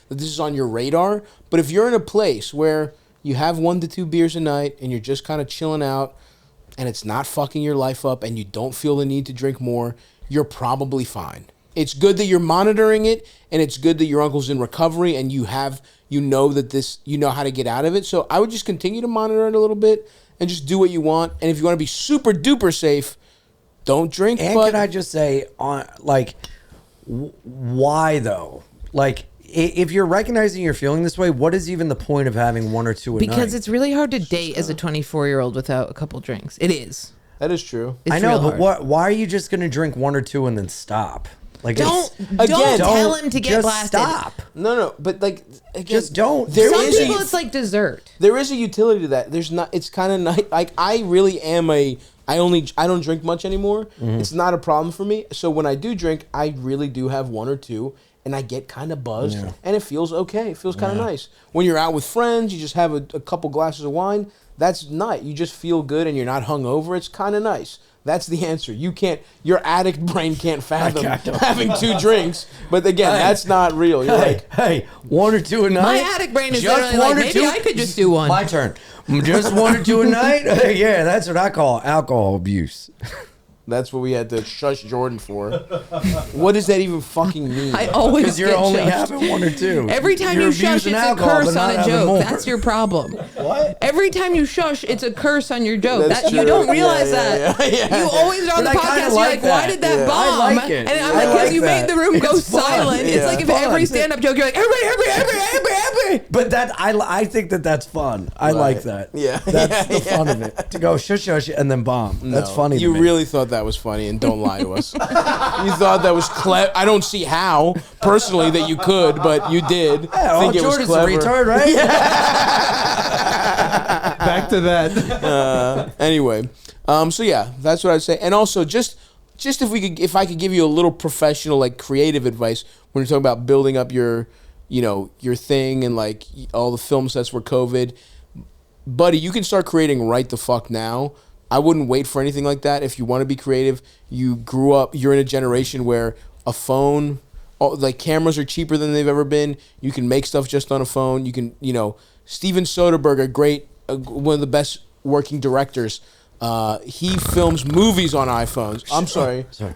this is on your radar, but if you're in a place where you have 1 to 2 beers a night and you're just kind of chilling out and it's not fucking your life up and you don't feel the need to drink more, you're probably fine. It's good that you're monitoring it, and it's good that your uncle's in recovery and you know how to get out of it. So I would just continue to monitor it a little bit and just do what you want. And if you want to be super duper safe, don't drink. and can I just say, why though? Like, if you're recognizing you're feeling this way, what is even the point of having 1 or 2 a night? Because it's really hard to date as a 24-year-old without a couple drinks. It is. That is true. It's I know, real but hard. why are you just going to drink 1 or 2 and then stop? Like, Don't Again, tell him to get just blasted. stop. No, but like again, Just don't. There Some is people, a, it's like dessert. there is a utility to that. There's not. It's kind of nice. Like I really am I don't drink much anymore. It's not a problem for me. So when I do drink, I really do have 1 or 2, and I get kind of buzzed, and it feels okay. It feels kind of nice. When you're out with friends, you just have a couple glasses of wine. That's nice. You just feel good, and you're not hungover. It's kind of nice. That's the answer. Your addict brain can't fathom having 2 drinks. But again, that's not real. You're Hey, 1 or 2 a night. My addict brain is Just literally 1 like, or maybe 2? I could just do one. My turn. Just 1 or 2 a night. Yeah, that's what I call alcohol abuse. That's what we had to shush Jordan for. What does that even fucking mean? I always Because you're get only shushed. having 1 or 2. Every time You're you shush, abusing it's a alcohol, curse but not on a having joke. more. That's your problem. What? Every time you shush, it's a curse on your joke. That's You true. don't realize Yeah, that. yeah. You always are on But the I kinda podcast. You're like like, that. why did that Yeah. bomb? I like it. And I'm I like, because like you that. made the room go It's fun. silent. Yeah. It's like if Fun. every stand-up joke, you're like, every. But I think that's fun. I like that. Yeah. That's the fun of it. To go shush and then bomb. That's funny. You to me. really thought that that was funny, and don't lie to us. You thought that was clever. I don't see how, personally, that you could, but you did think it was Jordan's clever. a retard, right? Back to that. Anyway, so yeah, that's what I'd say. And also, just if I could give you a little professional, like, creative advice when you're talking about building up your thing and like all the film sets were COVID, buddy, you can start creating right the fuck now. I wouldn't wait for anything like that. If you want to be creative, you grew up, you're in a generation where a phone, like, cameras are cheaper than they've ever been. You can make stuff just on a phone. You can, Steven Soderbergh, one of the best working directors. He films movies on iPhones. I'm sorry. Sorry.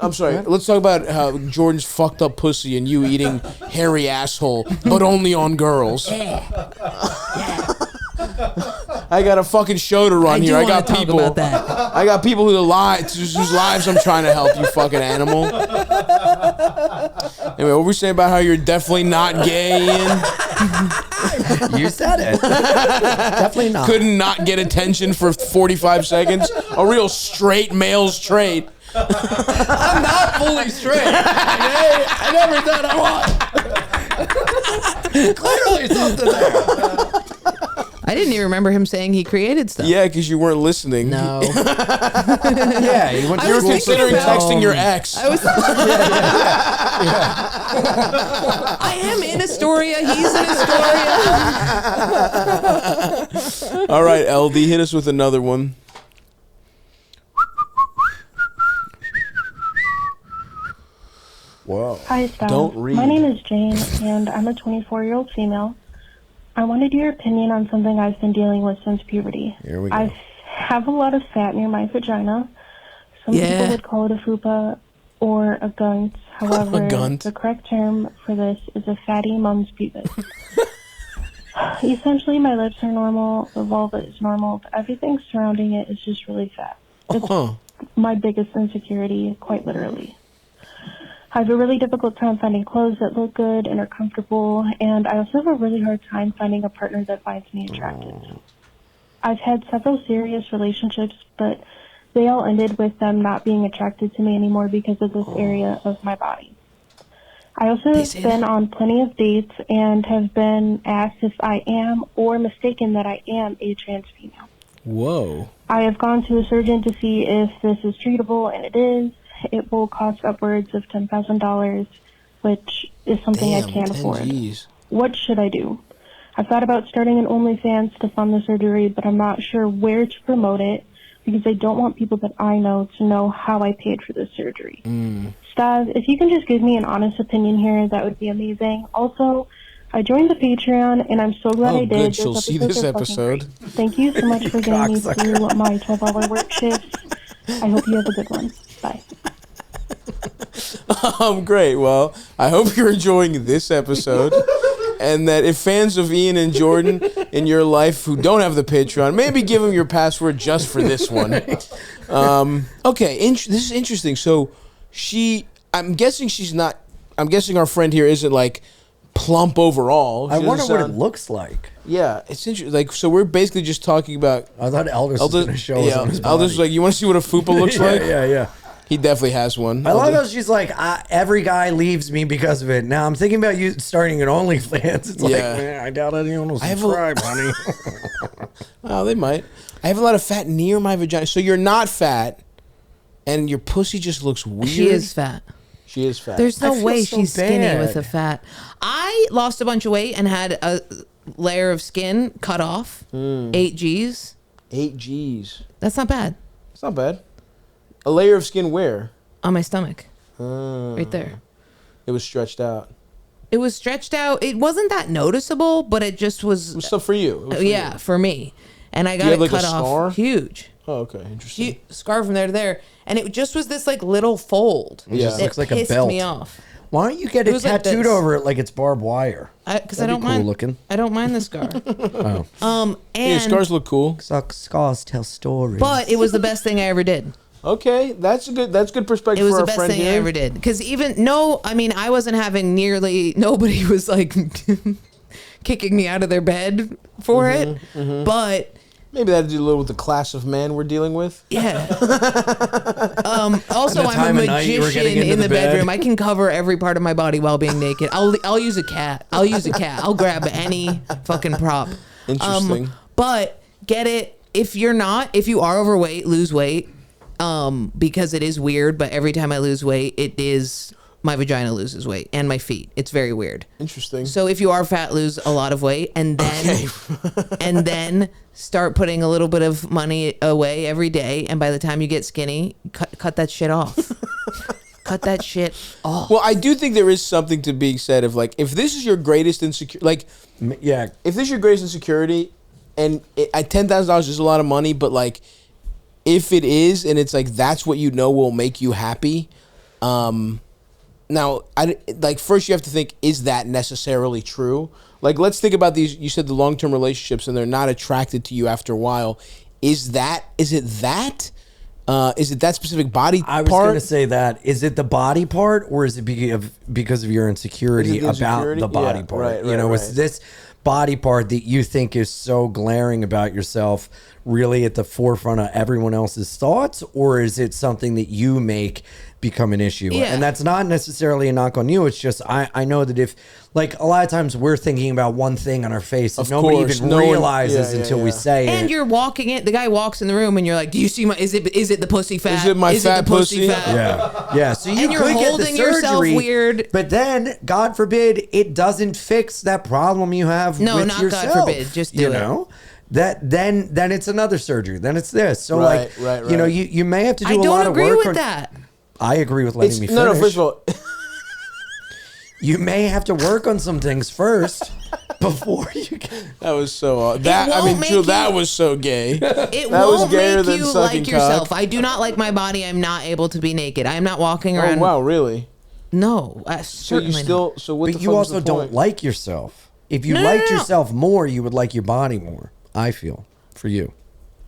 I'm sorry. Let's talk about how Jordan's fucked up pussy and you eating hairy asshole, but only on girls. I got a fucking show to run here. I got people. About that. I got people whose lives I'm trying to help. You fucking animal. Anyway, what were we saying about how you're definitely not gay, Ian? You said it. Definitely not. Couldn't not get attention for 45 seconds. A real straight male's trait. I'm not fully straight. Okay? I never said I was. Clearly something there. I didn't even remember him saying he created stuff. Yeah, because you weren't listening. No. Yeah, you went to You were school considering texting your ex. I was. I am in Astoria. He's in Astoria. All right, LD, hit us with another one. Whoa. Hi, Stav. Don't read. My name is Jane, and I'm a 24-year-old female. I wanted your opinion on something I've been dealing with since puberty. Here we go. I have a lot of fat near my vagina. Some people would call it a fupa or a gunt. However, the correct term for this is a fatty mum's pubis. Essentially, my lips are normal, the vulva is normal, but everything surrounding it is just really fat. It's my biggest insecurity, quite literally. I have a really difficult time finding clothes that look good and are comfortable, and I also have a really hard time finding a partner that finds me attractive. I've had several serious relationships, but they all ended with them not being attracted to me anymore because of this area of my body. I also have been on plenty of dates and have been asked if I am or mistaken that I am a trans female. Whoa. I have gone to a surgeon to see if this is treatable, and it is. It will cost upwards of $10,000, which is something I can't afford. Geez. What should I do? I've thought about starting an OnlyFans to fund the surgery, but I'm not sure where to promote it because I don't want people that I know to know how I paid for this surgery. Stav, if you can just give me an honest opinion here, that would be amazing. Also, I joined the Patreon, and I'm so glad I did. Good. She'll see this episode. Thank you so much for getting me through my 12-hour work shifts. I hope you have a good one. Bye. Great. Well, I hope you're enjoying this episode. And that if fans of Ian and Jordan in your life who don't have the Patreon, maybe give them your password just for this one. Okay, this is interesting. So I'm guessing our friend here isn't like plump overall. I wonder what it looks like. Yeah, it's interesting. Like, so we're basically just talking about. I thought Elders was going to show us on his body. Elders was like, you want to see what a fupa looks like? Yeah. He definitely has one. I love how she's like, every guy leaves me because of it. Now I'm thinking about you starting an OnlyFans. It's like, man, I doubt anyone will subscribe, honey. Oh, they might. I have a lot of fat near my vagina. So you're not fat, and your pussy just looks weird. She is fat. She is fat. There's no way so she's skinny bad. with a fat. I lost a bunch of weight and had a layer of skin cut off. 8 G's. 8 G's. That's not bad. It's not bad. A layer of skin where? On my stomach. Right there. It was stretched out. It was stretched out. It wasn't that noticeable, but it just was. It was stuff for you. For me. And I got you it have, cut a off. Scar? Huge. Oh, okay. Interesting. Scar from there to there. And it just was this like little fold. It just looks like a belt. Me off. Why don't you get it tattooed over it like it's barbed wire? Because I don't mind. Looking. I don't mind the scar. And scars look cool. Scars tell stories. But it was the best thing I ever did. Okay, that's good perspective. It was for the our best friend thing here. I ever did. Because I wasn't having nobody was like kicking me out of their bed for it. But Maybe that had to do a little with the class of man we're dealing with. Yeah. Also, The I'm time a of night you were magician getting into in the the bed. bedroom. I can cover every part of my body while being naked. I'll use a cat. I'll grab any fucking prop. Interesting. But get it. If you are overweight, lose weight. Because it is weird. But every time I lose weight, my vagina loses weight and my feet. It's very weird. Interesting. So if you are fat, lose a lot of weight, and then start putting a little bit of money away every day. And by the time you get skinny, cut that shit off. Cut that shit off. Well, I do think there is something to be said of like, if this is your greatest insecurity, if this is your greatest insecurity, and at $10,000 is a lot of money, but like, if it is, and it's like that's what you know will make you happy, now, first you have to think, is that necessarily true? Like, let's think about these. You said the long-term relationships, and they're not attracted to you after a while. Is it that specific body part? I was going to say that. Is it the body part, or is it because of your insecurity about the body part? Right, Is this body part that you think is so glaring about yourself really at the forefront of everyone else's thoughts, or is it something that you make become an issue? Yeah. And that's not necessarily a knock on you. It's just I know that if, like, a lot of times we're thinking about one thing on our face that nobody even realizes until we say it. And you're walking in, the guy walks in the room and you're like, do you see is it the pussy fat? Is it my fat pussy? Yeah. So you And you're could get the holding yourself surgery, weird. but then, God forbid, it doesn't fix that problem you have with not yourself. God forbid, just do it. Then it's another surgery. Then it's this. So Right. You may have to do I a lot don't of agree work with on that. I agree with letting me finish. No, first of all, you may have to work on some things first before you can. that was so that was so gay. It That won't was gayer make than you sucking like yourself. cock. I do not like my body. I'm not able to be naked. I'm not walking Oh around. wow, really? No, So certainly you still not. so what? But the you fuck was also the don't point? like yourself. If you No, liked no. yourself more, you would like your body more. I feel for you.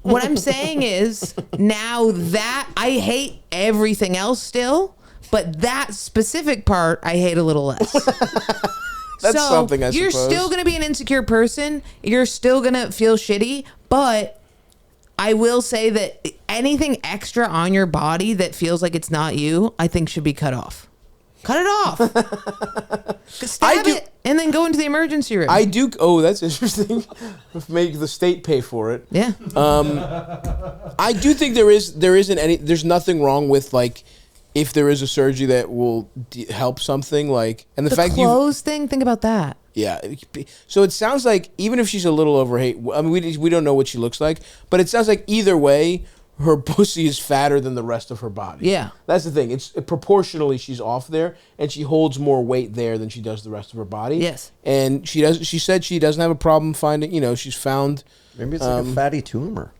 What I'm saying is, now that I hate everything else still, but that specific part I hate a little less. That's something, I You're suppose. still going to be an insecure person. You're still going to feel shitty, but I will say that anything extra on your body that feels like it's not you, I think should be cut off. Cut it off. Stab it and then go into the emergency room. I do. Oh, that's interesting. Make the state pay for it. Yeah. I do think there's nothing wrong with, like, if there is a surgery that will help something, like, and the The fact clothes thing, think about that. Yeah. So it sounds like even if she's a little overweight, I mean, we don't know what she looks like, but it sounds like either way, her pussy is fatter than the rest of her body. Yeah. That's the thing. It's proportionally she's off there, and she holds more weight there than she does the rest of her body. Yes. And she said she doesn't have a problem finding, she's found. Maybe it's like a fatty tumor.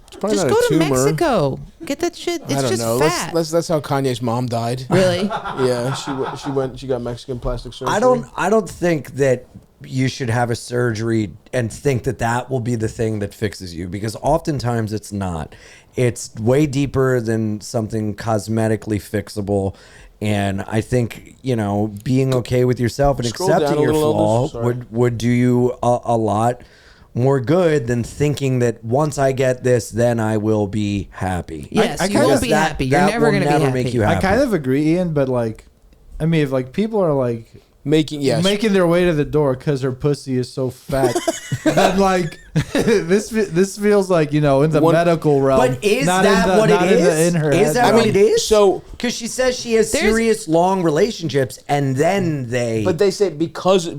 It's probably Just not go a to tumor. Mexico. Get that shit. It's I don't just know. fat. That's how Kanye's mom died. Really? Yeah, she got Mexican plastic surgery. I don't think that you should have a surgery and think that will be the thing that fixes you, because oftentimes it's not. It's way deeper than something cosmetically fixable. And I think, being okay with yourself and Scroll down accepting a your little, flaw Elders. Sorry. would do you a lot more good than thinking that once I get this, then I will be happy. Yes, I you kinda- won't be happy. You're never will going to be never happy. make you I happy. kind of agree, Ian, but if people are making their way to the door because her pussy is so fat, then this feels like in the medical realm. But is not that in the, what not it in is? the, in her Is head. that what it is? So because she says she has serious long relationships, and then But they say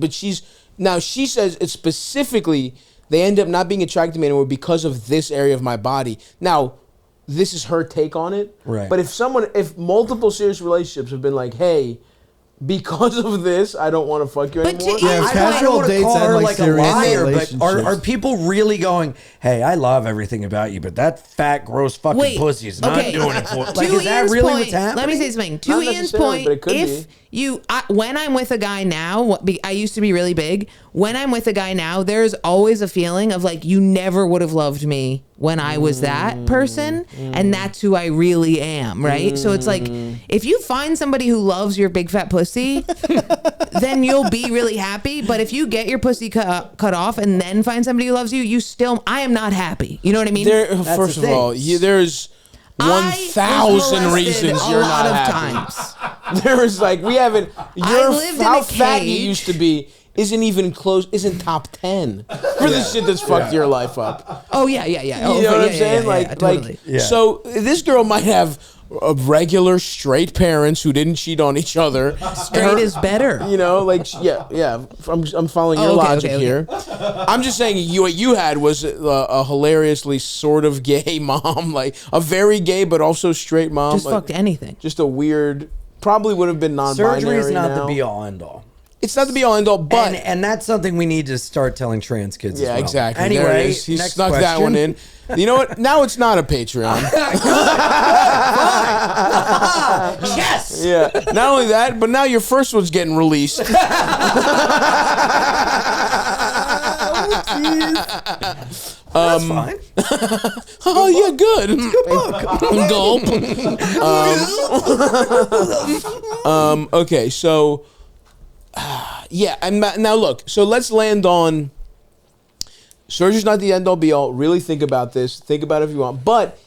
she says it's specifically they end up not being attracted to me anymore because of this area of my body. Now, this is her take on it. Right. But if multiple serious relationships have been like, hey, because of this, I don't want to fuck you But anymore. to- Yeah, I casual don't want to dates call and, her like, like a serious liar, but relationships. are people really going, hey, I love everything about you, but that fat, gross fucking Wait, pussy is not okay. doing it for To Like, is that Ian's really point, what's happening? Let me say something. To Not Ian's necessarily, point, but it could if be. when I'm with a guy now, I used to be really big. When I'm with a guy now, there's always a feeling of like, you never would have loved me when I was that person, and that's who I really am, right? So it's like, if you find somebody who loves your big fat pussy, then you'll be really happy. But if you get your pussy cut off and then find somebody who loves you, I am not happy. You know what I mean? First of all, there's 1,000 reasons you're not happy. There is like, we haven't, how fat you used to be isn't even close, isn't top 10 for the shit that's fucked your life up. Oh, yeah. You know what I'm saying? Totally. So this girl might have regular straight parents who didn't cheat on each other. Straight is better. You know, like, yeah. I'm following your logic here. I'm just saying what you had was a hilariously sort of gay mom, like a very gay but also straight mom. Just fucked anything. Just a weird, probably would have been non-binary. Surgery is not now. the be-all, end-all. It's not the be all end all, but and that's something we need to start telling trans kids. Yeah, as well. exactly. Anyway, there it is. He next snuck question. that one in. You know what? Now it's not a Patreon. Yes. Yeah. Not only that, but now your first one's getting released. That's fine. Oh yeah, good. It's a good book. Gulp. Okay, so. Yeah, and now look, so let's land on surgery's not the end-all be-all. Really think about this. Think about it if you want. But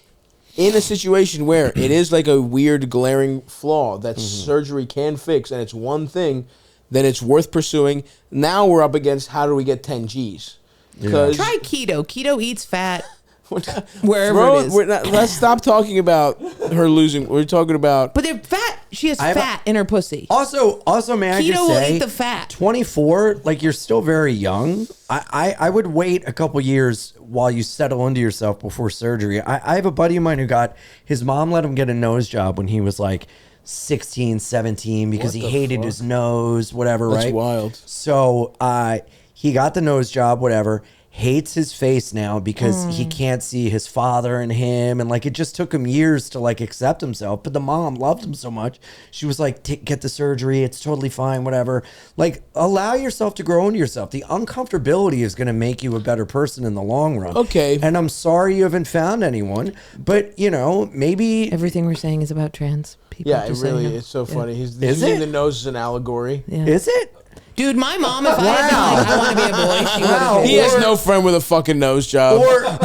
in a situation where it is like a weird, glaring flaw that surgery can fix, and it's one thing, then it's worth pursuing. Now we're up against how do we get 10 Gs? Try keto. Keto eats fat. Wherever it is. Let's stop talking about her losing. We're talking about. But they're fat. She has fat in her pussy. Also, may I just say, keto will eat the fat. 24, like you're still very young. I would wait a couple years while you settle into yourself before surgery. I have a buddy of mine who his mom let him get a nose job when he was like 16, 17 because he hated his nose, whatever, That's right? wild. So he got the nose job, whatever. Hates his face now because he can't see his father and him, and like it just took him years to like accept himself. But the mom loved him so much, she was like, "Get the surgery, it's totally fine, whatever." Like, allow yourself to grow into yourself. The uncomfortability is going to make you a better person in the long run. Okay. And I'm sorry you haven't found anyone, but you know, maybe Everything we're saying is about trans people. Yeah, it just so you really know. it's so funny. He's Is using it? the nose as an allegory. Yeah. Is it? Dude, my mom, if I had been like, I want to be a boy, she would have. He has no friend with a fucking nose job. Or no.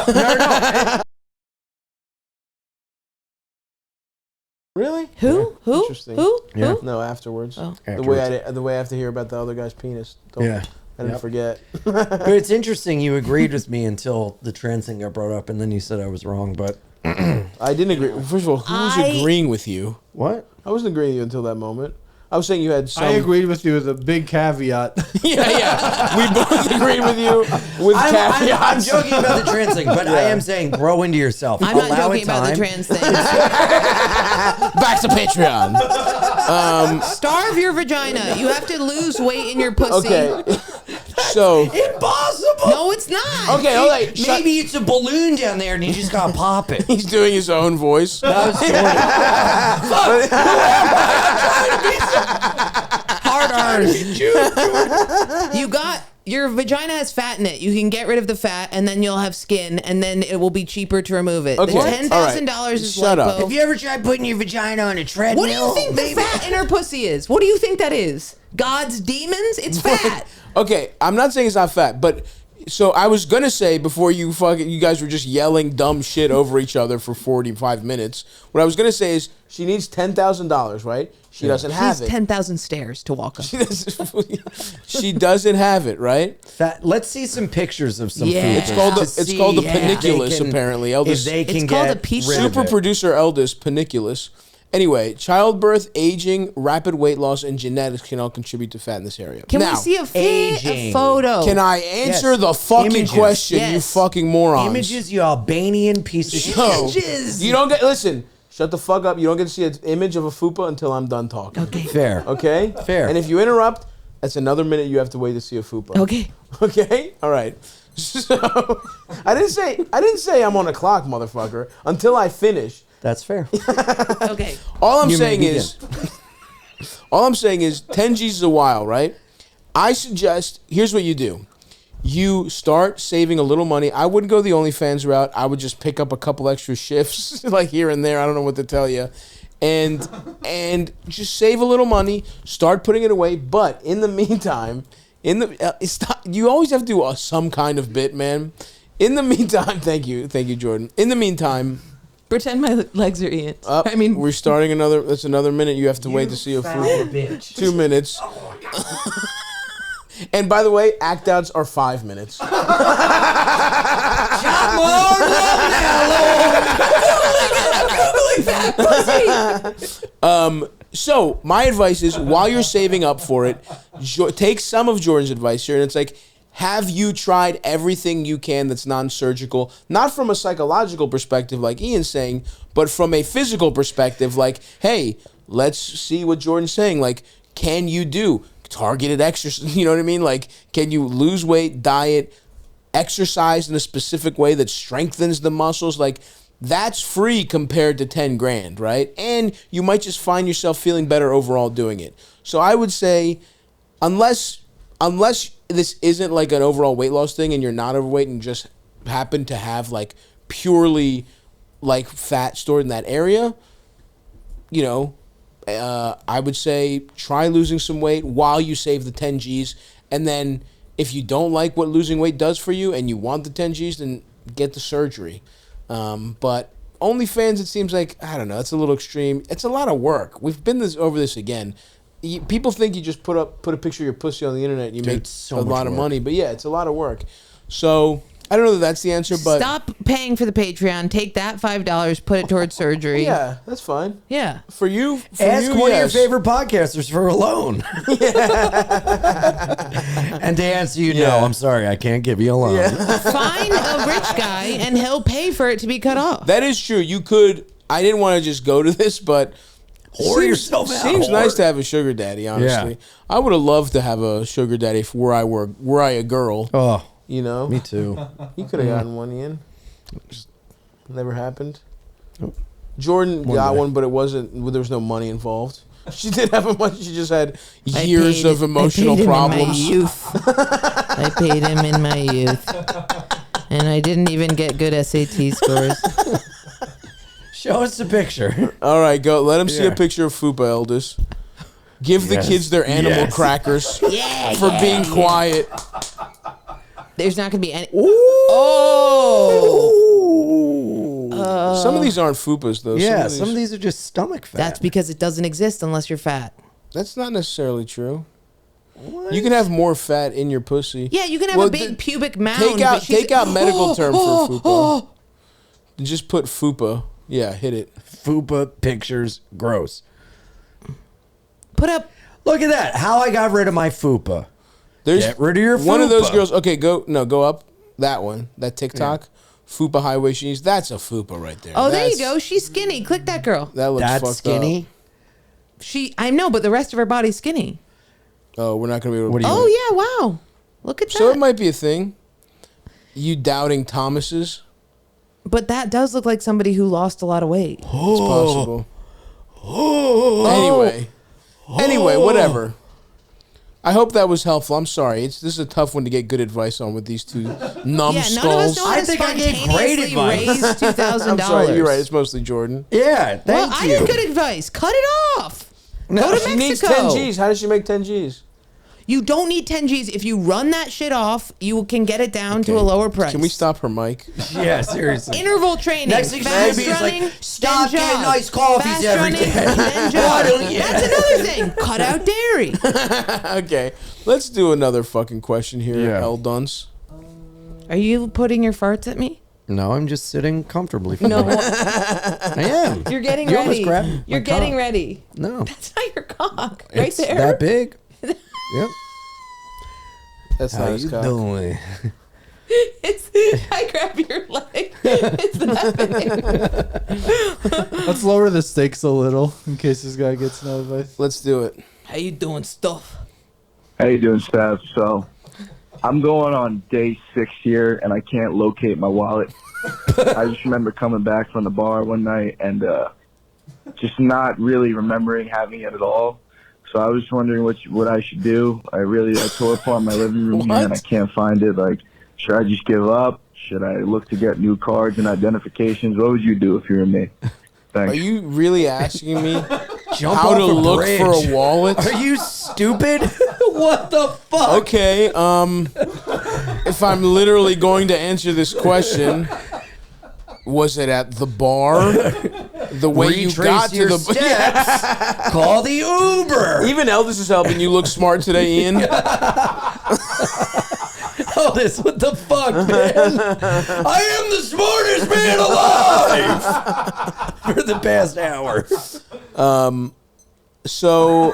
Really? Who? Interesting. Who? Yeah. Who? No, afterwards. Oh. The way I have to hear about the other guy's penis. I didn't forget. But it's interesting. You agreed with me until the trans thing got brought up, and then you said I was wrong. But I didn't agree. First of all, who was agreeing with you? what? I wasn't agreeing with you until that moment. I was saying you had some. I agreed with you with a big caveat. Yeah. We both agreed with you with I'm caveats. joking about the trans thing, but I am saying grow into yourself. I'm not Allow joking it about the time. trans thing. Back to Patreon. Starve your vagina. You have to lose weight in your pussy. Okay. So. Impossible. No, it's not. Okay, all right. Maybe it's a balloon down there, and you just gotta pop it. He's doing his own voice. That was Hard R's. You got your vagina has fat in it. You can get rid of the fat, and then you'll have skin, and then it will be cheaper to remove it. Okay. The What? $10,000 is Shut up. lipo. Have you ever tried putting your vagina on a treadmill? What do you think the fat in her pussy is? What do you think that is? God's demons? It's fat. Okay, I'm not saying it's not fat, but so I was gonna say before you guys were just yelling dumb shit over each other for 45 minutes. What I was gonna say is she needs $10,000, right? She doesn't have it. 10,000 stairs to walk up. She doesn't have it, right? Let's see some pictures of some Yeah. food. It's called the paniculus, apparently. If they can It's get called a pizza. rid of Super it. producer eldest paniculus. Anyway, childbirth, aging, rapid weight loss, and genetics can all contribute to fat in this area. Can now, we see a aging. photo? Can I answer Yes. the fucking Images. question, you Yes. fucking morons? Images, you Albanian piece of shit. No. Images. You don't get, listen, shut the fuck up. You don't get to see an image of a fupa until I'm done talking. Okay. Fair. Okay? Fair. And if you interrupt, that's another minute you have to wait to see a fupa. Okay. Okay? All right. So, I didn't say I'm on a clock, motherfucker, until I finish. That's fair. Okay. All I'm You may saying is 10 G's is a while, right? I suggest, here's what you do. you start saving a little money. I wouldn't go the OnlyFans route. I would just pick up a couple extra shifts, like here and there. I don't know what to tell you. And just save a little money, start putting it away. But in the meantime, you always have to do some kind of bit, man. In the meantime, thank you, Jordan. In the meantime, pretend my legs are Ian's. We're starting another. That's another minute. You have to wait to see a food. Bitch. 2 minutes. And by the way, act outs are 5 minutes. So my advice is, while you're saving up for it, take some of Jordan's advice here, and it's like, have you tried everything you can that's non-surgical? Not from a psychological perspective, like Ian's saying, but from a physical perspective, like, hey, let's see what Jordan's saying. Like, can you do targeted exercise? You know what I mean? Like, can you lose weight, diet, exercise in a specific way that strengthens the muscles? Like, that's free compared to 10 grand, right? And you might just find yourself feeling better overall doing it. So I would say, unless this isn't like an overall weight loss thing and you're not overweight and just happen to have like purely like fat stored in that area, you know, I would say try losing some weight while you save the 10 G's. And then if you don't like what losing weight does for you and you want the 10 G's, then get the surgery. But OnlyFans, it seems like, I don't know, it's a little extreme. It's a lot of work. We've been over this again. People think you just put a picture of your pussy on the internet and you make a lot of money. But yeah, it's a lot of work. So I don't know that that's the answer, but stop paying for the Patreon. Take that $5, put it towards surgery. Yeah, that's fine. Yeah. For you, ask one of your favorite podcasters for a loan. And to answer you, no, I'm sorry, I can't give you a loan. Yeah. Find a rich guy and he'll pay for it to be cut off. That is true. You could. I didn't want to just go to this, but yourself out. Seems nice to have a sugar daddy, honestly. Yeah. I would have loved to have a sugar daddy were I a girl. Oh, you know? Me too. You could have gotten one, Ian. Just never happened. Nope. Jordan got one, but it wasn't. There was no money involved. She did have a money. She just had years of emotional problems. I paid him in my youth, and I didn't even get good SAT scores. Show us the picture. All right, go. Let him see a picture of Fupa Elders. Give the kids their animal crackers for being quiet. There's not going to be any. Some of these aren't fupas, though. Yeah, some of these are just stomach fat. That's because it doesn't exist unless you're fat. That's not necessarily true. What? You can have more fat in your pussy. Yeah, you can have a big pubic mound. Take out medical term for fupa. Just put fupa. Yeah, hit it. Fupa pictures, gross. Put up. Look at that. How I got rid of my fupa. Get rid of your fupa. One of those girls. Okay, go up. That one. That TikTok. Yeah. Fupa highway shoes. That's a fupa right there. Oh, there you go. She's skinny. Click that girl. That looks fucked skinny. Up. I know, but the rest of her body's skinny. Oh, we're not gonna be able to. Yeah, wow. Look at that. So it might be a thing. You doubting Thomas's? But that does look like somebody who lost a lot of weight. It's possible. Anyway, whatever. I hope that was helpful. I'm sorry. This is a tough one to get good advice on with these two numbskulls. None of us know how to spontaneously raise $2,000. I'm sorry. You're right. It's mostly Jordan. Yeah, thank you. I had good advice. Cut it off. No, Go to she Mexico. needs 10 G's. How does she make 10 G's? You don't need 10 G's. If you run that shit off, you can get it down to a lower price. Can we stop her mic? Yeah, seriously. Interval training. Next thing fast running, like, stop getting nice coffees every day. Why don't you? That's another thing. Cut out dairy. Okay. Let's do another fucking question here, L. Dunce. Are you putting your farts at me? No, I'm just sitting comfortably. No. I am. You're getting ready. You're getting ready. No. That's not your cock. Right it's there. That big. Yep. That's not his cock. Doing? I grab your leg. It's that big. Let's lower the stakes a little in case this guy gets no advice. Let's do it. How you doing, Stuff? How you doing, Stav? So, I'm going on day 6 here, and I can't locate my wallet. I just remember coming back from the bar one night and just not really remembering having it at all. So I was wondering what I should do. I tore apart my living room here and I can't find it. Like, should I just give up? Should I look to get new cards and identifications? What would you do if you were me? Thanks. Are you really asking me Jump how off to a look bridge. for a wallet? Are you stupid? What the fuck? Okay, if I'm literally going to answer this question, was it at the bar? The way you got to the steps. Call the Uber. Even Eldest is helping you look smart today, Ian. Eldest, what the fuck, man? I am the smartest man alive for the past hour. So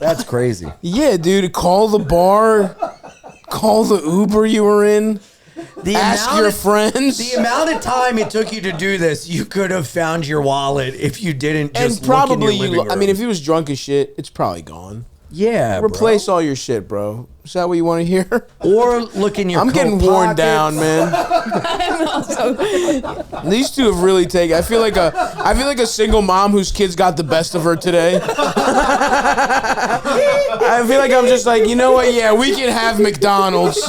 that's crazy. Yeah, dude, call the bar, call the Uber you were in. Ask your friends. The amount of time it took you to do this, you could have found your wallet if you didn't just And probably look in your living room. I mean, if he was drunk as shit, it's probably gone. Yeah, replace all your shit, bro. Is that what you want to hear? Or look in your I'm getting coat worn pockets. down, man. I'm also. These two have really taken. I feel like a single mom whose kids got the best of her today. I feel like I'm just like, you know what? Yeah, we can have McDonald's.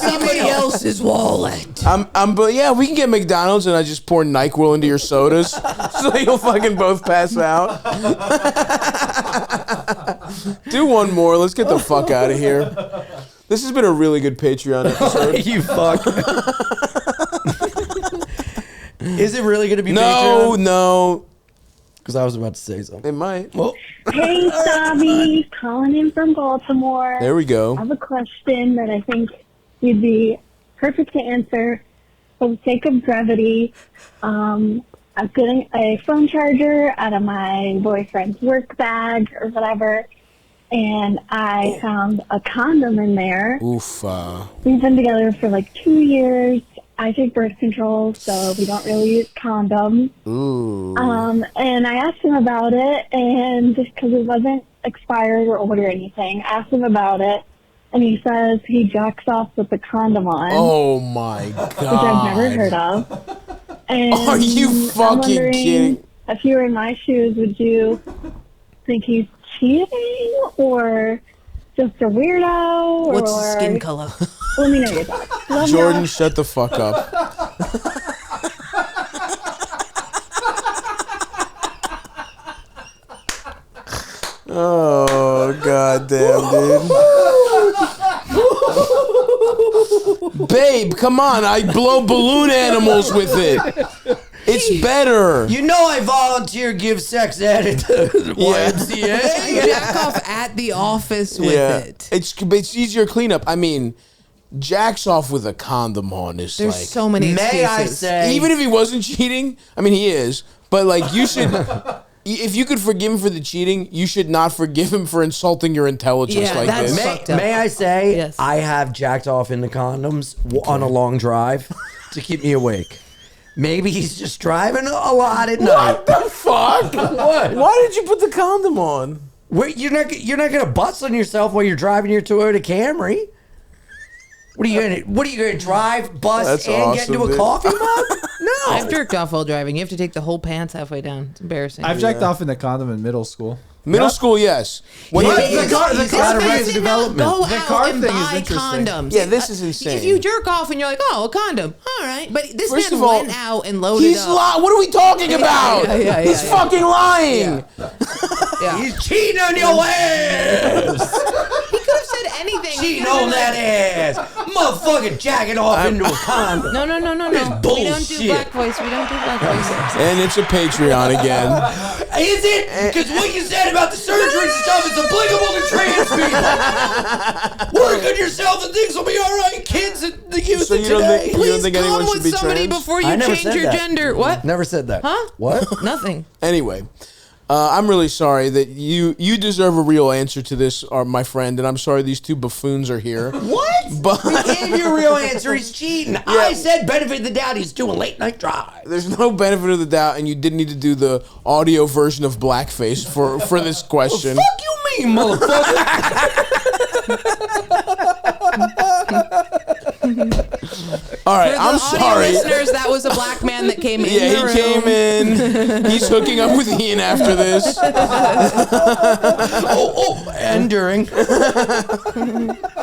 Somebody else's wallet. But yeah, we can get McDonald's, and I just pour NyQuil into your sodas, so you'll fucking both pass out. Do one more. Let's get the fuck out of here. This has been a really good Patreon episode. You fuck. Is it really going to be No, Patreon? no. Because I was about to say something. It might. Well, Hey, Stavvy, calling in from Baltimore. There we go. I have a question that I think you'd be perfect to answer. For the sake of brevity, I'm getting a phone charger out of my boyfriend's work bag or whatever, and I found a condom in there. Oof. We've been together for like 2 years. I take birth control, so we don't really use condoms. Ooh. And I asked him about it, and because it wasn't expired or old or anything, I asked him about it, and he says he jacks off with the condom on. Oh my god. Which I've never heard of. And Are you I'm fucking wondering, kidding? if you were in my shoes, would you think he's cheating or just a weirdo? What's or his skin color? Let me know your thoughts. Love Jordan, ya. shut the fuck up. Oh goddamn, dude. Babe, come on! I blow balloon animals with it. It's better. you know I volunteer give sex ed at the YMCA. I jack off at the office with it. It's easier cleanup. I mean, jacks off with a condom on is There's like. so many May I excuses. say, Even if he wasn't cheating, I mean he is, but like you should. If you could forgive him for the cheating, you should not forgive him for insulting your intelligence Yeah, like that's this. fucked up. may I say, Yes. I have jacked off in the condoms on a long drive to keep me awake. Maybe he's just driving a lot at night. What the fuck? What? Why did you put the condom on? Wait, you're not gonna bust on yourself while you're driving your Toyota Camry. What are you gonna drive, bust, That's and get awesome, into a dude. coffee mug? No. I've jerked off while driving. You have to take the whole pants halfway down. It's embarrassing. I've jacked off in a condom in middle school. Middle school, yes. When What? you- The car- the This car makes is it development. not Go The out car and thing is buy interesting. condoms. Yeah, this is insane. If you jerk off and you're like, oh, a condom, all right. But this First man of all, went out and loaded He's up. lying. What are we talking about? yeah, He's yeah. fucking lying. Yeah. He's cheating on your ass. He could have said anything. He Cheating could've on been that ass. Motherfucking jacking off into a condom. No. We don't do bullshit. black voice. We don't do black voice. And it's a Patreon again. Is it? Because what you said about the surgery and stuff is applicable to trans people. Work on yourself and things will be all right, kids. And the youth So of you don't today. think- Please think come anyone should with be somebody trans? before you I never change said your that. gender. What? Never said that. Huh? What? Nothing. Anyway, I'm really sorry that you deserve a real answer to this, my friend, and I'm sorry these two buffoons are here. What? But We gave you a real answer. He's cheating. I said benefit of the doubt. He's doing late night drive. there's no benefit of the doubt, and you didn't need to do the audio version of blackface for this question. Fuck you mean, motherfucker? All right, For the I'm audio sorry. listeners, that was a black man that came in the Yeah, room. he came in. He's hooking up with Ian after this. And during.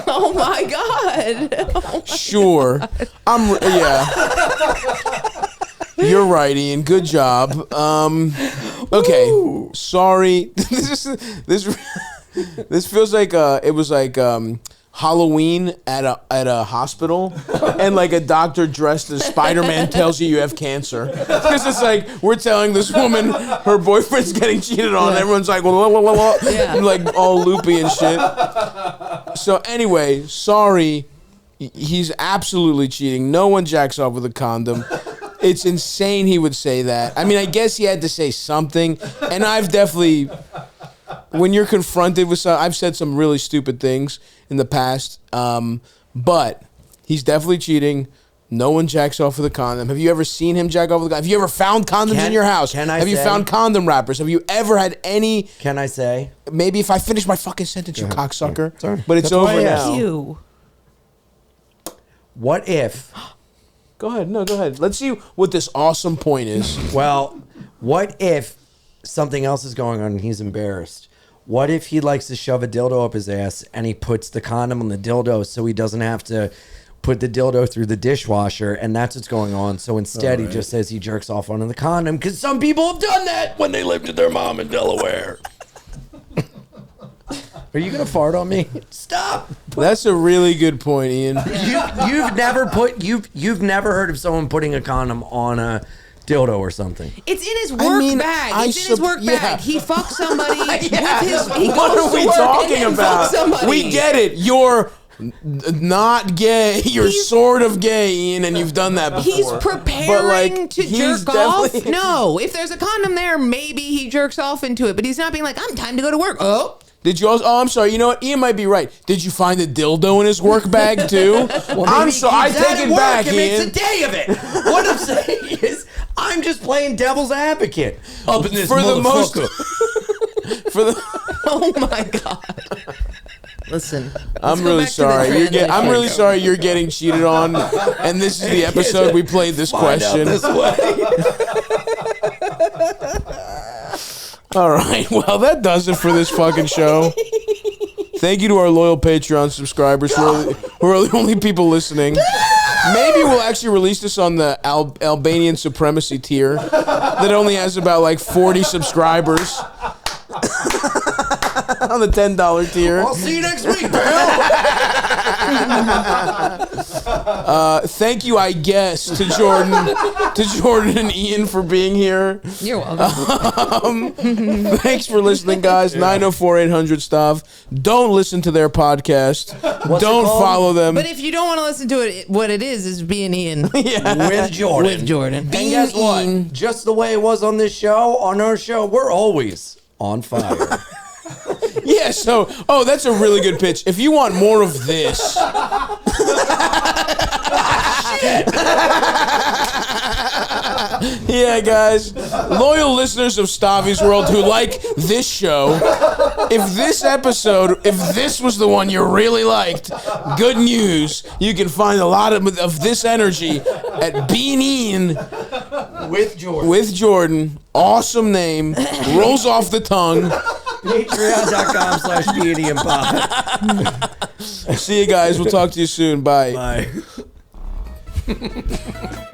Oh my god. Sure. Yeah. You're right, Ian. Good job. Okay. Ooh. Sorry. This feels like it was like Halloween at a hospital, and like a doctor dressed as Spider-Man tells you have cancer. Because it's like we're telling this woman her boyfriend's getting cheated on. And everyone's like, and like all loopy and shit. So anyway, sorry. He's absolutely cheating. No one jacks off with a condom. It's insane he would say that. I mean, I guess he had to say something. And I've definitely, when you're confronted with I've said some really stupid things in the past. But he's definitely cheating. No one jacks off with a condom. Have you ever seen him jack off with a condom? Have you ever found condoms in your house? Have you found condom wrappers? Have you ever had any? Can I say? Maybe if I finish my fucking sentence, you cocksucker. Sorry. But it's over now. You. What if? Go ahead. No, go ahead. Let's see what this awesome point is. Well, what if something else is going on and he's embarrassed? What if he likes to shove a dildo up his ass and he puts the condom on the dildo so he doesn't have to put the dildo through the dishwasher, and that's what's going on. So instead he just says he jerks off onto the condom because some people have done that when they lived with their mom in Delaware. Are you gonna fart on me? Stop. That's a really good point, Ian. You've never heard of someone putting a condom on a dildo or something. It's in his work bag. It's in his work bag. He fucked somebody with his. What are we talking about? We get it. You're not gay. You're sort of gay, Ian, and you've done that before. He's preparing to jerk off. No, if there's a condom there, maybe he jerks off into it, but he's not being like, I'm time to go to work. Oh. Did you also? Oh, I'm sorry. You know what? Ian might be right. Did you find a dildo in his work bag too? I'm sorry. I take it back, Ian. It makes a day of it. What I'm saying is, I'm just playing devil's advocate. Up in this for the most. For the. Oh my god. Listen, I'm really sorry. I'm really sorry you're getting cheated on, and this is the episode we played this question. This way. All right. Well, that does it for this fucking show. Thank you to our loyal Patreon subscribers who are the only people listening. Maybe we'll actually release this on the Albanian supremacy tier that only has about like 40 subscribers. On the $10 tier. I'll see you next week, Bill. Thank you, I guess, to Jordan and Ian for being here. You're welcome. Thanks for listening, guys. 904-800-STAV. Don't listen to their podcast. Don't follow them. But if you don't want to listen to it, what it is being Ian. With Jordan. With Jordan. And guess what? Just the way it was on this show, on our show, we're always on fire. Yeah, so, that's a really good pitch. If you want more of this. Yeah, guys. Loyal listeners of Stavvy's World who like this show, if this was the one you really liked, good news. You can find a lot of this energy at Bein with Jordan. Awesome name. Rolls off the tongue. Patreon.com/BeInPod. See you guys. We'll talk to you soon. Bye. Bye.